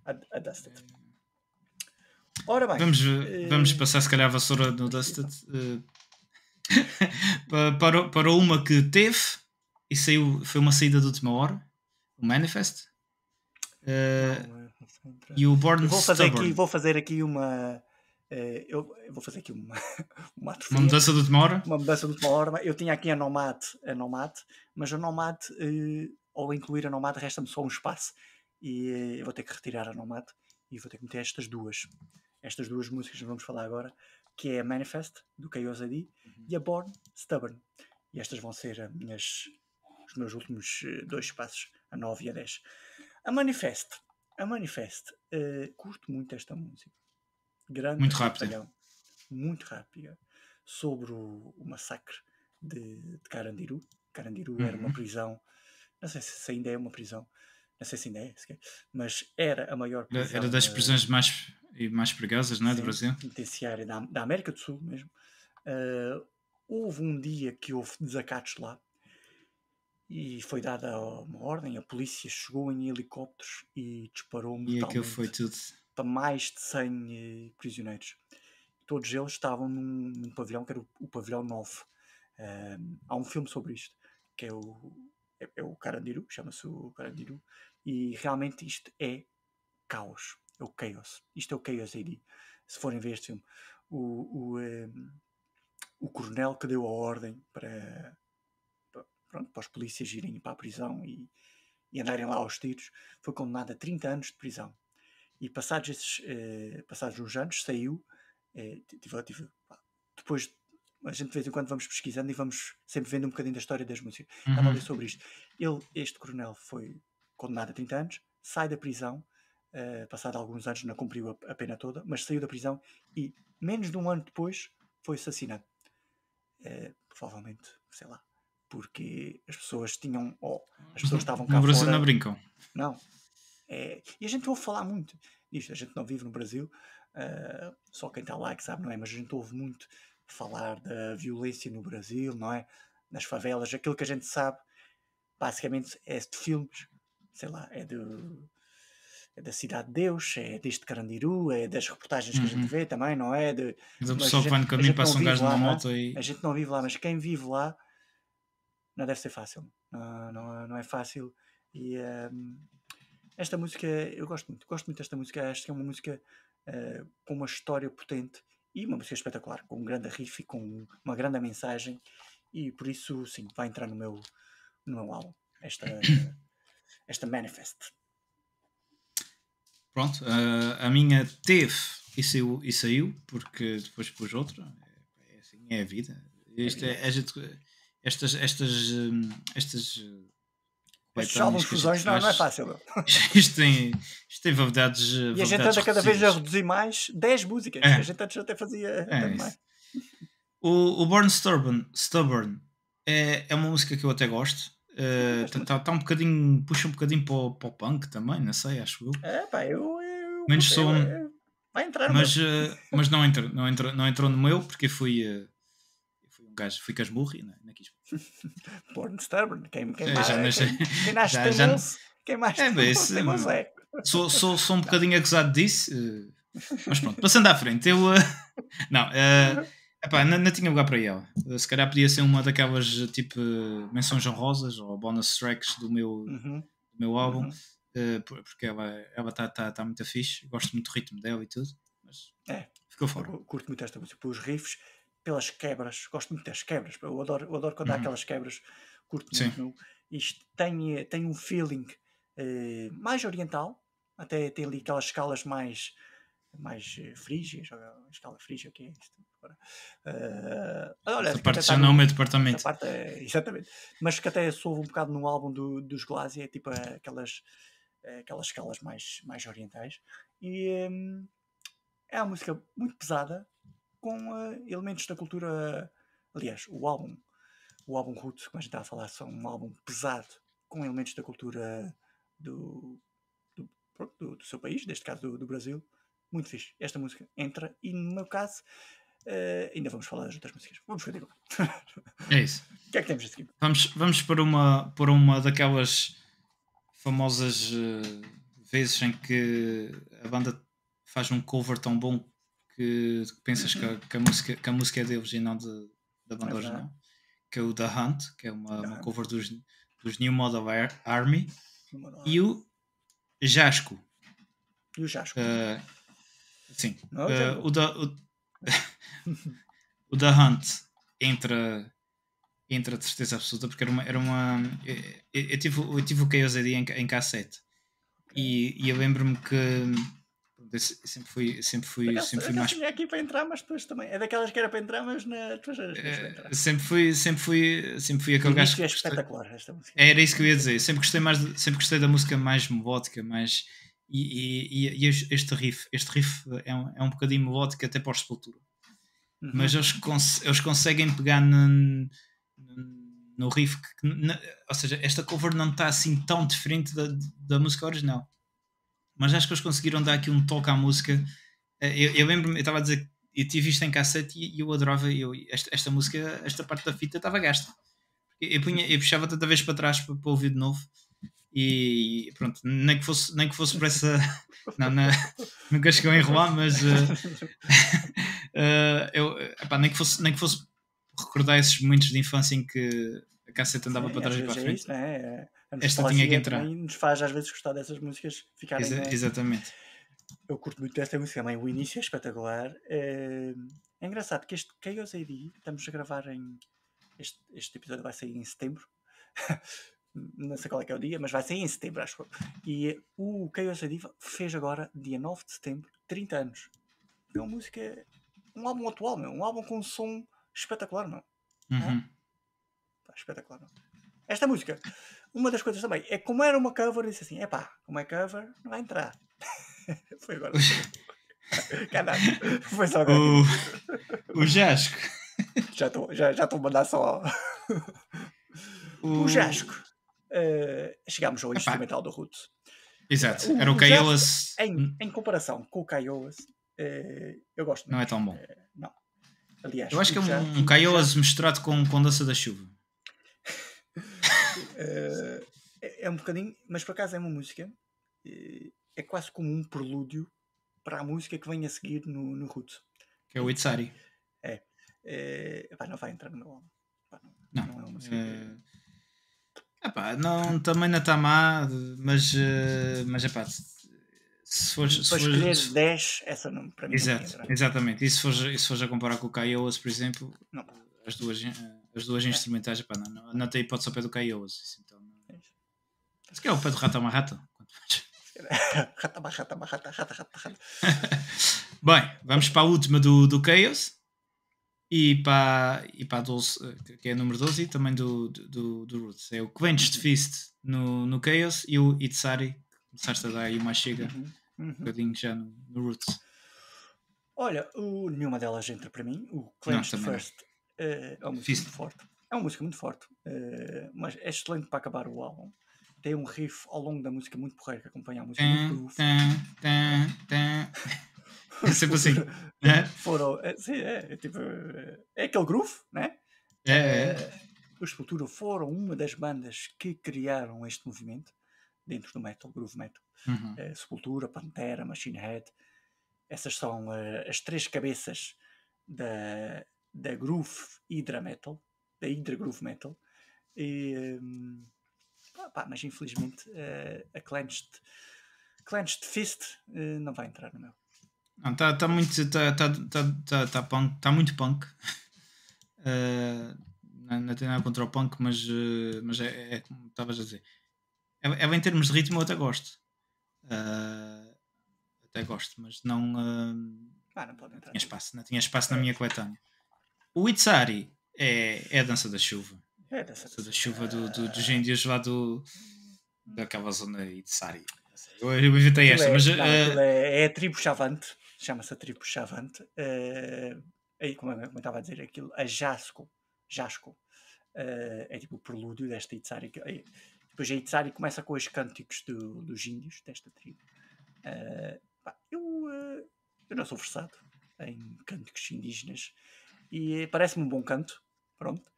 A: A Dusted. Ora bem.
B: Vamos passar se calhar a vassoura no Dusted. para uma que teve e saiu, foi uma saída de última hora. O Manifest. E o Born Stubborn.
A: Vou fazer aqui uma... eu vou fazer aqui uma
B: uma mudança de última hora.
A: Uma mudança de última hora. Eu tinha aqui a Nomad, mas a Nomad, ao incluir a Nomad, resta-me só um espaço e eu vou ter que retirar a Nomad e vou ter que meter estas duas músicas que vamos falar agora, que é a Manifest, do Chaos AD, e a Born Stubborn. E estas vão ser os meus últimos 2 espaços, a 9 e a 10. A Manifest, curto muito esta música. Grande,
B: muito rápida.
A: Muito rápida. Sobre o massacre de Carandiru. Carandiru era uma prisão, não sei se ainda é uma prisão, não sei se ainda é, mas era a maior prisão.
B: Era das prisões mais perigosas, não é? Do Brasil.
A: Penitenciária da América do Sul mesmo. Houve um dia que houve desacatos lá e foi dada uma ordem, a polícia chegou em helicópteros e disparou mortalmente
B: foi tudo.
A: Para mais de 100 prisioneiros. Todos eles estavam num pavilhão que era o pavilhão 9. Há um filme sobre isto, que é o Carandiru, chama-se o Carandiru, e realmente isto é caos, é o Chaos. Isto é o Chaos AD. Se forem ver este filme, o coronel que deu a ordem para os polícias irem para a prisão e andarem lá aos tiros, foi condenado a 30 anos de prisão. E passados uns anos saiu. Depois a gente de vez em quando vamos pesquisando e vamos sempre vendo um bocadinho da história das músicas. Estava a ler sobre isto. Este coronel foi condenado a 30 anos, sai da prisão, passado alguns anos não cumpriu a pena toda, mas saiu da prisão e menos de um ano depois foi assassinado. Provavelmente, sei lá, porque as pessoas tinham... as pessoas estavam cá
B: no Brasil
A: fora.
B: Não brincam.
A: Não. E a gente ouve falar muito disto. A gente não vive no Brasil, só quem está lá é que sabe, não é? Mas a gente ouve muito falar da violência no Brasil, não é? Nas favelas. Aquilo que a gente sabe basicamente é de filmes, sei lá, é da Cidade de Deus, é deste Carandiru, é das reportagens que a gente vê também, não é?
B: Mas a pessoa que vai no caminho passa um gajo numa moto e...
A: A gente não vive lá, mas quem vive lá não deve ser fácil. Não é fácil. E esta música eu gosto muito desta música. Acho que é uma música com uma história potente e uma música espetacular, com um grande riff e com uma grande mensagem, e por isso sim, vai entrar no meu álbum esta Manifest.
B: Pronto, a minha teve e saiu porque depois pus outra. Assim é a vida. Estas
A: estes álbuns fusões não é fácil.
B: Isto tem validades.
A: E a gente anda cada vez a reduzir mais 10 músicas. A gente antes até fazia mais.
B: O Born Stubborn é uma música que eu até gosto. Tá um bocadinho, puxa um bocadinho para o punk também, não sei, acho eu. Menos som.
A: Vai entrar
B: mas não entrou no meu porque fui um gajo fui casmurro e não quis.
A: Born stubborn. Quem
B: Já nasce
A: teimoso, quem mais teimoso é.
B: Sou um bocadinho acusado disso, mas pronto, passando à frente, eu não, não tinha lugar para ela. Se calhar podia ser uma daquelas tipo menções honrosas ou bonus tracks do meu álbum, porque ela está muito fixe, gosto muito do ritmo dela e tudo, mas ficou fora.
A: Eu curto muito esta música, pelos riffs, pelas quebras, gosto muito das quebras, eu adoro quando há aquelas quebras, curto muito. Meu. Isto tem um feeling mais oriental, até tem ali aquelas escalas mais frígias, a escala frígia, o que é isto?
B: Essa parte já não é o meu departamento.
A: Essa parte exatamente, mas que até soube um bocado no álbum dos Glazy, é tipo aquelas escalas mais orientais, e é uma música muito pesada, com elementos da cultura. Aliás, o álbum Roots, como a gente está a falar, são um álbum pesado, com elementos da cultura do seu país, neste caso do Brasil. Muito fixe. Esta música entra, e no meu caso, ainda vamos falar das outras músicas. Vamos continuar.
B: É isso.
A: O que é que temos a seguir?
B: Vamos por uma daquelas famosas vezes em que a banda faz um cover tão bom que pensas que a música é deles e não da banda original, que é o The Hunt, que é uma cover dos New Model Army, e o Jasco.
A: E o Jasco?
B: Sim. O The Hunt entra de certeza absoluta, porque era uma eu tive o Chaos AD em cassete, e eu lembro-me que eu sempre fui mais.
A: Tinha aqui para entrar, mas depois também é daquelas que era para entrar, mas depois
B: sempre fui aquele gajo que
A: é espetacular esta música.
B: Era isso que eu ia dizer. Sempre gostei da música mais melódica, mais e este riff é um bocadinho melódico até para a Sepultura. Mas eles conseguem pegar no riff ou seja, esta cover não está assim tão diferente da música original, mas acho que eles conseguiram dar aqui um toque à música. Eu lembro-me, eu estava a dizer, eu tive isto em cassete e eu adorava esta música, esta parte da fita estava gasta. Eu puxava tanta vez para trás para ouvir de novo, e pronto, nem que fosse para essa nunca chegou a enrolar, mas nem que fosse recordar esses momentos de infância em que a cassete andava para trás e para a frente.
A: Isso, né?
B: Esta tinha que entrar.
A: Nos faz às vezes gostar dessas músicas ficarem.
B: Exatamente.
A: Eu curto muito desta música também, o início é espetacular. É engraçado que este Chaos AD, estamos a gravar este episódio vai sair em setembro. Não sei qual é que é o dia, mas vai sair em setembro, acho. E o Chaos AD fez agora, dia 9 de setembro, 30 anos. É uma música, um álbum atual, meu. Um álbum com um som espetacular, meu. Espetacular, meu. Esta música, uma das coisas também, é como era uma cover, eu disse assim, como é cover, não vai entrar. Foi agora. Caralho, foi só agora.
B: O Jasco.
A: Já estou a mandar só. O Jasco. Chegámos ao instrumental do Roots.
B: Exato, era o Chaos.
A: Em comparação com o Chaos, eu gosto.
B: Não é tão bom.
A: Não. Aliás,
B: eu acho que é um Chaos misturado com Dança da Chuva.
A: É um bocadinho, mas por acaso é uma música. É quase como um prelúdio para a música que vem a seguir no Roots.
B: Que é o Itzari.
A: Não vai entrar no meu álbum.
B: Não
A: é uma música.
B: Não, também não está má, mas se fores
A: escolher 10, essa não, para mim.
B: Exatamente. E se fores a comparar com o Chaos, por exemplo,
A: não.
B: As duas instrumentais, não tem hipótese ao pé do Chaos. Então, se quer o pé do Rata Marrata.
A: Rata.
B: Bem, vamos para a última do Chaos e para a 12, que é a número 12, e também do Roots. É o Clenched Fist no Chaos e o Itzari, começaste a dar aí uma chega um bocadinho já no Roots.
A: Olha, nenhuma delas entra para mim. O Clenched Fist é uma música muito forte. É uma música muito forte, mas é excelente para acabar o álbum. Tem um riff ao longo da música muito porreiro que acompanha a música.
B: É sempre assim.
A: Tipo, é aquele groove, né? Os Sepultura foram uma das bandas que criaram este movimento dentro do metal, groove metal. Sepultura, Pantera, Machine Head. Essas são as três cabeças da groove Hydra metal, da Hydra groove metal. Mas infelizmente a Clenched Fist não vai entrar no meu.
B: Não, está muito punk. Não tem nada contra o punk, mas é como estavas a dizer. É bem em termos de ritmo, eu até gosto. Mas não.
A: Não pode entrar.
B: Não tinha espaço na minha coletânea. O Itzari é a dança da chuva.
A: É a dança
B: da chuva dos índios lá daquela zona Itzari. Eu inventei esta, mas.
A: É a tribo Chavante. Chama-se a tribo Chavante. Como eu estava a dizer, aquilo, a Jasco. É tipo o prelúdio desta Itzari. Depois a Itzari começa com os cânticos dos índios desta tribo. Eu não sou versado em cânticos indígenas e parece-me um bom canto. Pronto.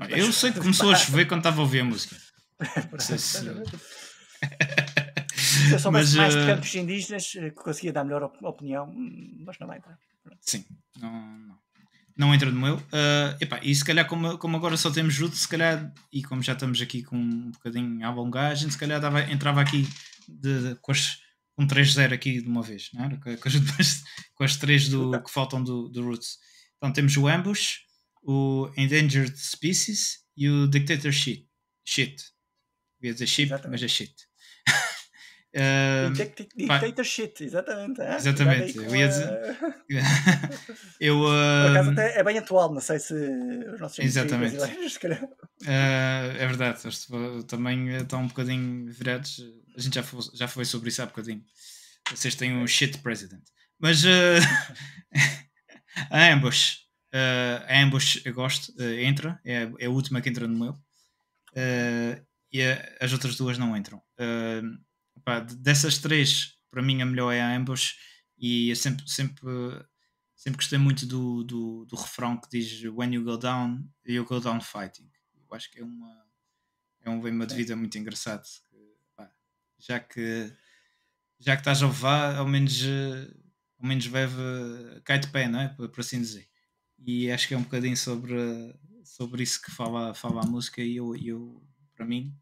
B: Eu sei que começou a chover quando estava a ouvir a música.
A: Se eu soubesse mais de cantos indígenas, conseguia dar melhor opinião, mas não vai entrar.
B: Sim, não entra no meu. E se calhar, como agora só temos Ruth, se calhar, e como já estamos aqui com um bocadinho à alongagem, se calhar entrava aqui com 3-0 aqui de uma vez, não é? com as 3 que faltam do Roots. Então temos o Ambush, o Endangered Species e o Dictator Shit. Ia dizer ship, mas é shit.
A: Dictator Shit, exatamente.
B: Exatamente. Eu ia dizer.
A: Por acaso até é bem atual, não sei se os nossos
B: exatamente.
A: brasileiros, se calhar.
B: É verdade, também estão um bocadinho virados. A gente já foi sobre isso há bocadinho. Vocês têm um shit president. Mas a Ambush eu gosto, entra, é a última que entra no meu. E as outras duas não entram. Dessas 3, para mim a melhor é a Ambush, e eu sempre gostei muito do refrão que diz When you go down fighting. Eu acho que é um lema de vida muito engraçado. Já que estás a levar, ao menos cai de pé, não é? Por assim dizer. E acho que é um bocadinho sobre isso que fala a música, e eu para mim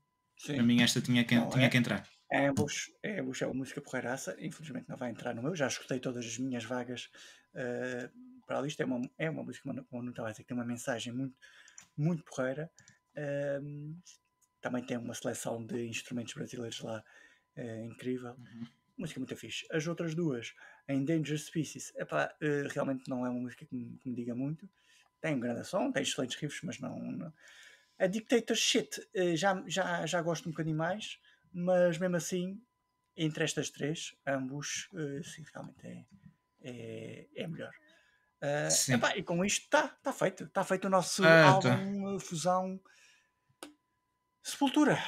B: esta tinha que entrar.
A: A Ambush é uma música porreiraça, infelizmente não vai entrar no meu. Já escutei todas as minhas vagas para ali. Isto é uma música, como não estava a dizer, que tem uma mensagem muito, muito porreira. Também tem uma seleção de instrumentos brasileiros lá incrível. Música muito fixe. As outras duas, a Endangered Species, realmente não é uma música que me diga muito. Tem um grande som, tem excelentes riffs, mas não. A Dictator Shit já gosto um bocadinho mais, mas mesmo assim, entre estas 3, ambos, sim, realmente é melhor. E com isto está feito. Está feito o nosso álbum Fusão Sepultura.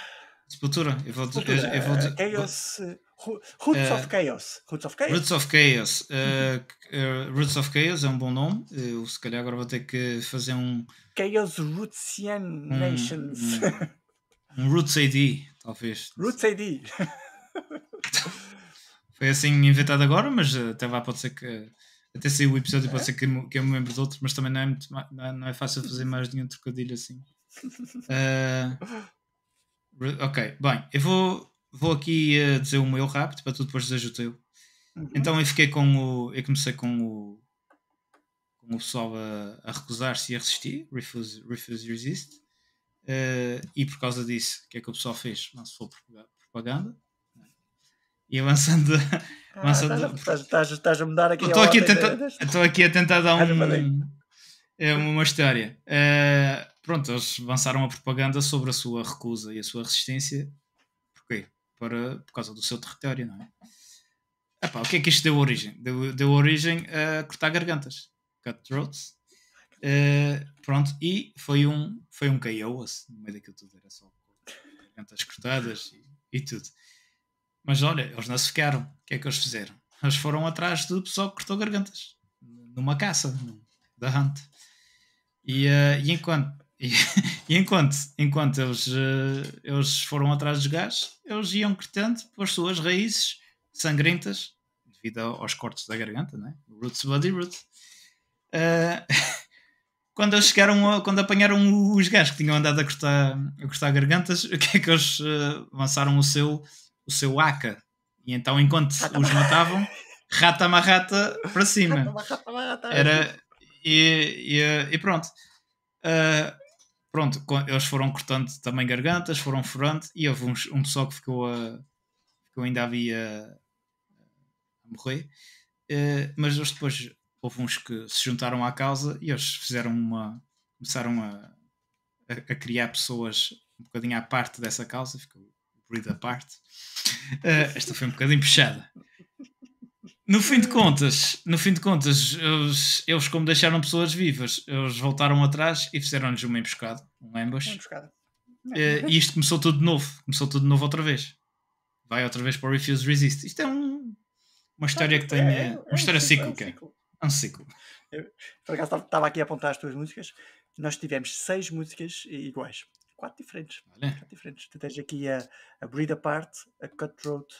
B: Eu vou dizer
A: Chaos. Roots of Chaos.
B: Roots of Chaos é um bom nome. Eu se calhar agora vou ter que fazer um
A: Chaos Rootsian Nations.
B: Um Roots AD, talvez.
A: Roots AD.
B: Foi assim inventado agora, mas até lá pode ser que até saiu o episódio, pode ser que eu me lembre de outros, mas também não é fácil fazer mais nenhum trocadilho assim. Ok, bem, eu vou aqui dizer o meu rápido para tu depois dizeres o teu. Então eu comecei com o pessoal a recusar-se e a resistir, Refuse Resist, e por causa disso, o que é que o pessoal fez? Lançou propaganda e avançando.
A: Estás a mudar aqui.
B: Estou aqui a tentar dar uma história. Pronto, eles lançaram a propaganda sobre a sua recusa e a sua resistência. Porquê? Por causa do seu território, não é? O que é que isto deu origem? Deu origem a cortar gargantas. Cutthroats. Pronto, e foi um KO, assim, no meio daquilo tudo, era só gargantas cortadas e tudo. Mas olha, eles não se ficaram. O que é que eles fizeram? Eles foram atrás do pessoal que cortou gargantas numa caça da Hunt. E enquanto eles foram atrás dos gajos, eles iam cretando pelas suas raízes sangrentas, devido aos cortes da garganta, né? Roots, bloody roots. Quando eles quando apanharam os gajos que tinham andado a cortar gargantas, o que é que eles lançaram o seu AK? E então, enquanto os matavam, rata-marrata para cima. Era, e pronto. Pronto, eles foram cortando também gargantas, foram furando, e houve um pessoal que ficou ainda havia a morrer. Mas eles depois, houve uns que se juntaram à causa e eles começaram a criar pessoas um bocadinho à parte dessa causa, ficou breed à parte. Esta foi um bocadinho puxada. No fim de contas, eles como deixaram pessoas vivas, eles voltaram atrás e fizeram-lhes uma emboscada, um ambush. E isto começou tudo de novo outra vez. Vai outra vez para o Refuse Resist. Isto é uma história que tem uma história cíclica. É um ciclo.
A: Por acaso estava aqui a apontar as tuas músicas. Nós tivemos 6 músicas iguais. 4 diferentes.
B: Olha.
A: 4 diferentes. Tu tens aqui a Breed Apart, a Cutthroat,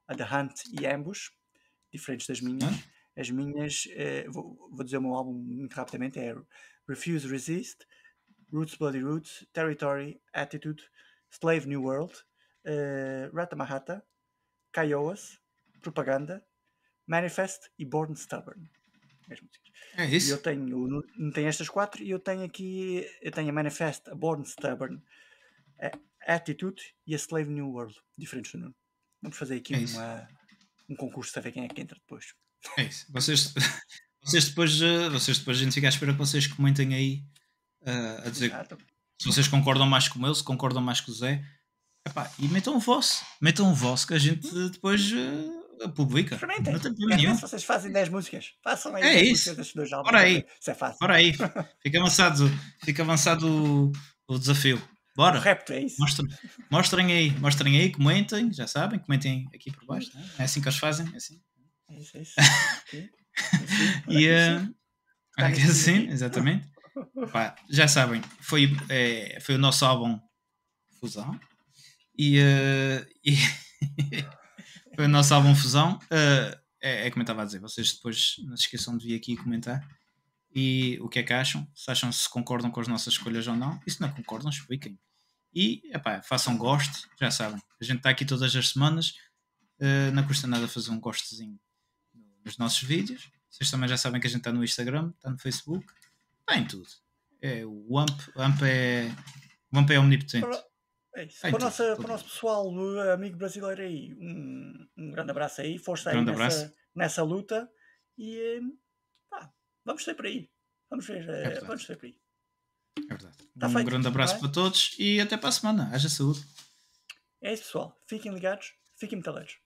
A: a The Hunt e a Ambush. Diferentes das minhas. As minhas, vou dizer o meu álbum muito rapidamente, é Refuse Resist, Roots Bloody Roots, Territory, Attitude, Slave New World, Rata-Mahata, Kiowas, Propaganda, Manifest e Born Stubborn.
B: É isso.
A: E eu tenho, não tenho estas 4, e eu tenho a Manifest, a Born Stubborn, a Attitude e a Slave New World, diferentes do Nuno. Vamos fazer aqui um concurso para ver quem é que entra depois.
B: É isso. Vocês depois a gente fica à espera que vocês comentem aí a dizer se vocês concordam mais com ele, se concordam mais com o Zé. Epá, e metam o vosso que a gente depois publica.
A: Não tem problema nenhum. Se vocês fazem 10 músicas, façam aí 10 músicas destes 2 álbuns. Isso é fácil.
B: Bora aí. Fica avançado o desafio. Bora.
A: O repto é isso.
B: Mostrem aí, comentem, já sabem, comentem aqui por baixo. Né? É assim que eles fazem, é assim.
A: É isso.
B: E assim, exatamente. Pá, já sabem, foi o nosso álbum Fusão. E foi o nosso álbum Fusão. É como eu estava a dizer, vocês depois não se esqueçam de vir aqui comentar e o que é que acham, se concordam com as nossas escolhas ou não, e se não concordam, expliquem. E façam gosto, já sabem, a gente está aqui todas as semanas, não custa nada fazer um gostozinho nos nossos vídeos. Vocês também já sabem que a gente está no Instagram, está no Facebook, está em tudo. O AMP é omnipotente.
A: É isso. Para o nosso pessoal, amigo brasileiro aí, um grande abraço aí, força aí nessa luta, e vamos ser por aí. Vamos ver por aí.
B: É verdade. Um grande abraço para todos e até para a semana. Haja saúde.
A: É isso, pessoal. Fiquem ligados, fiquem metaleros.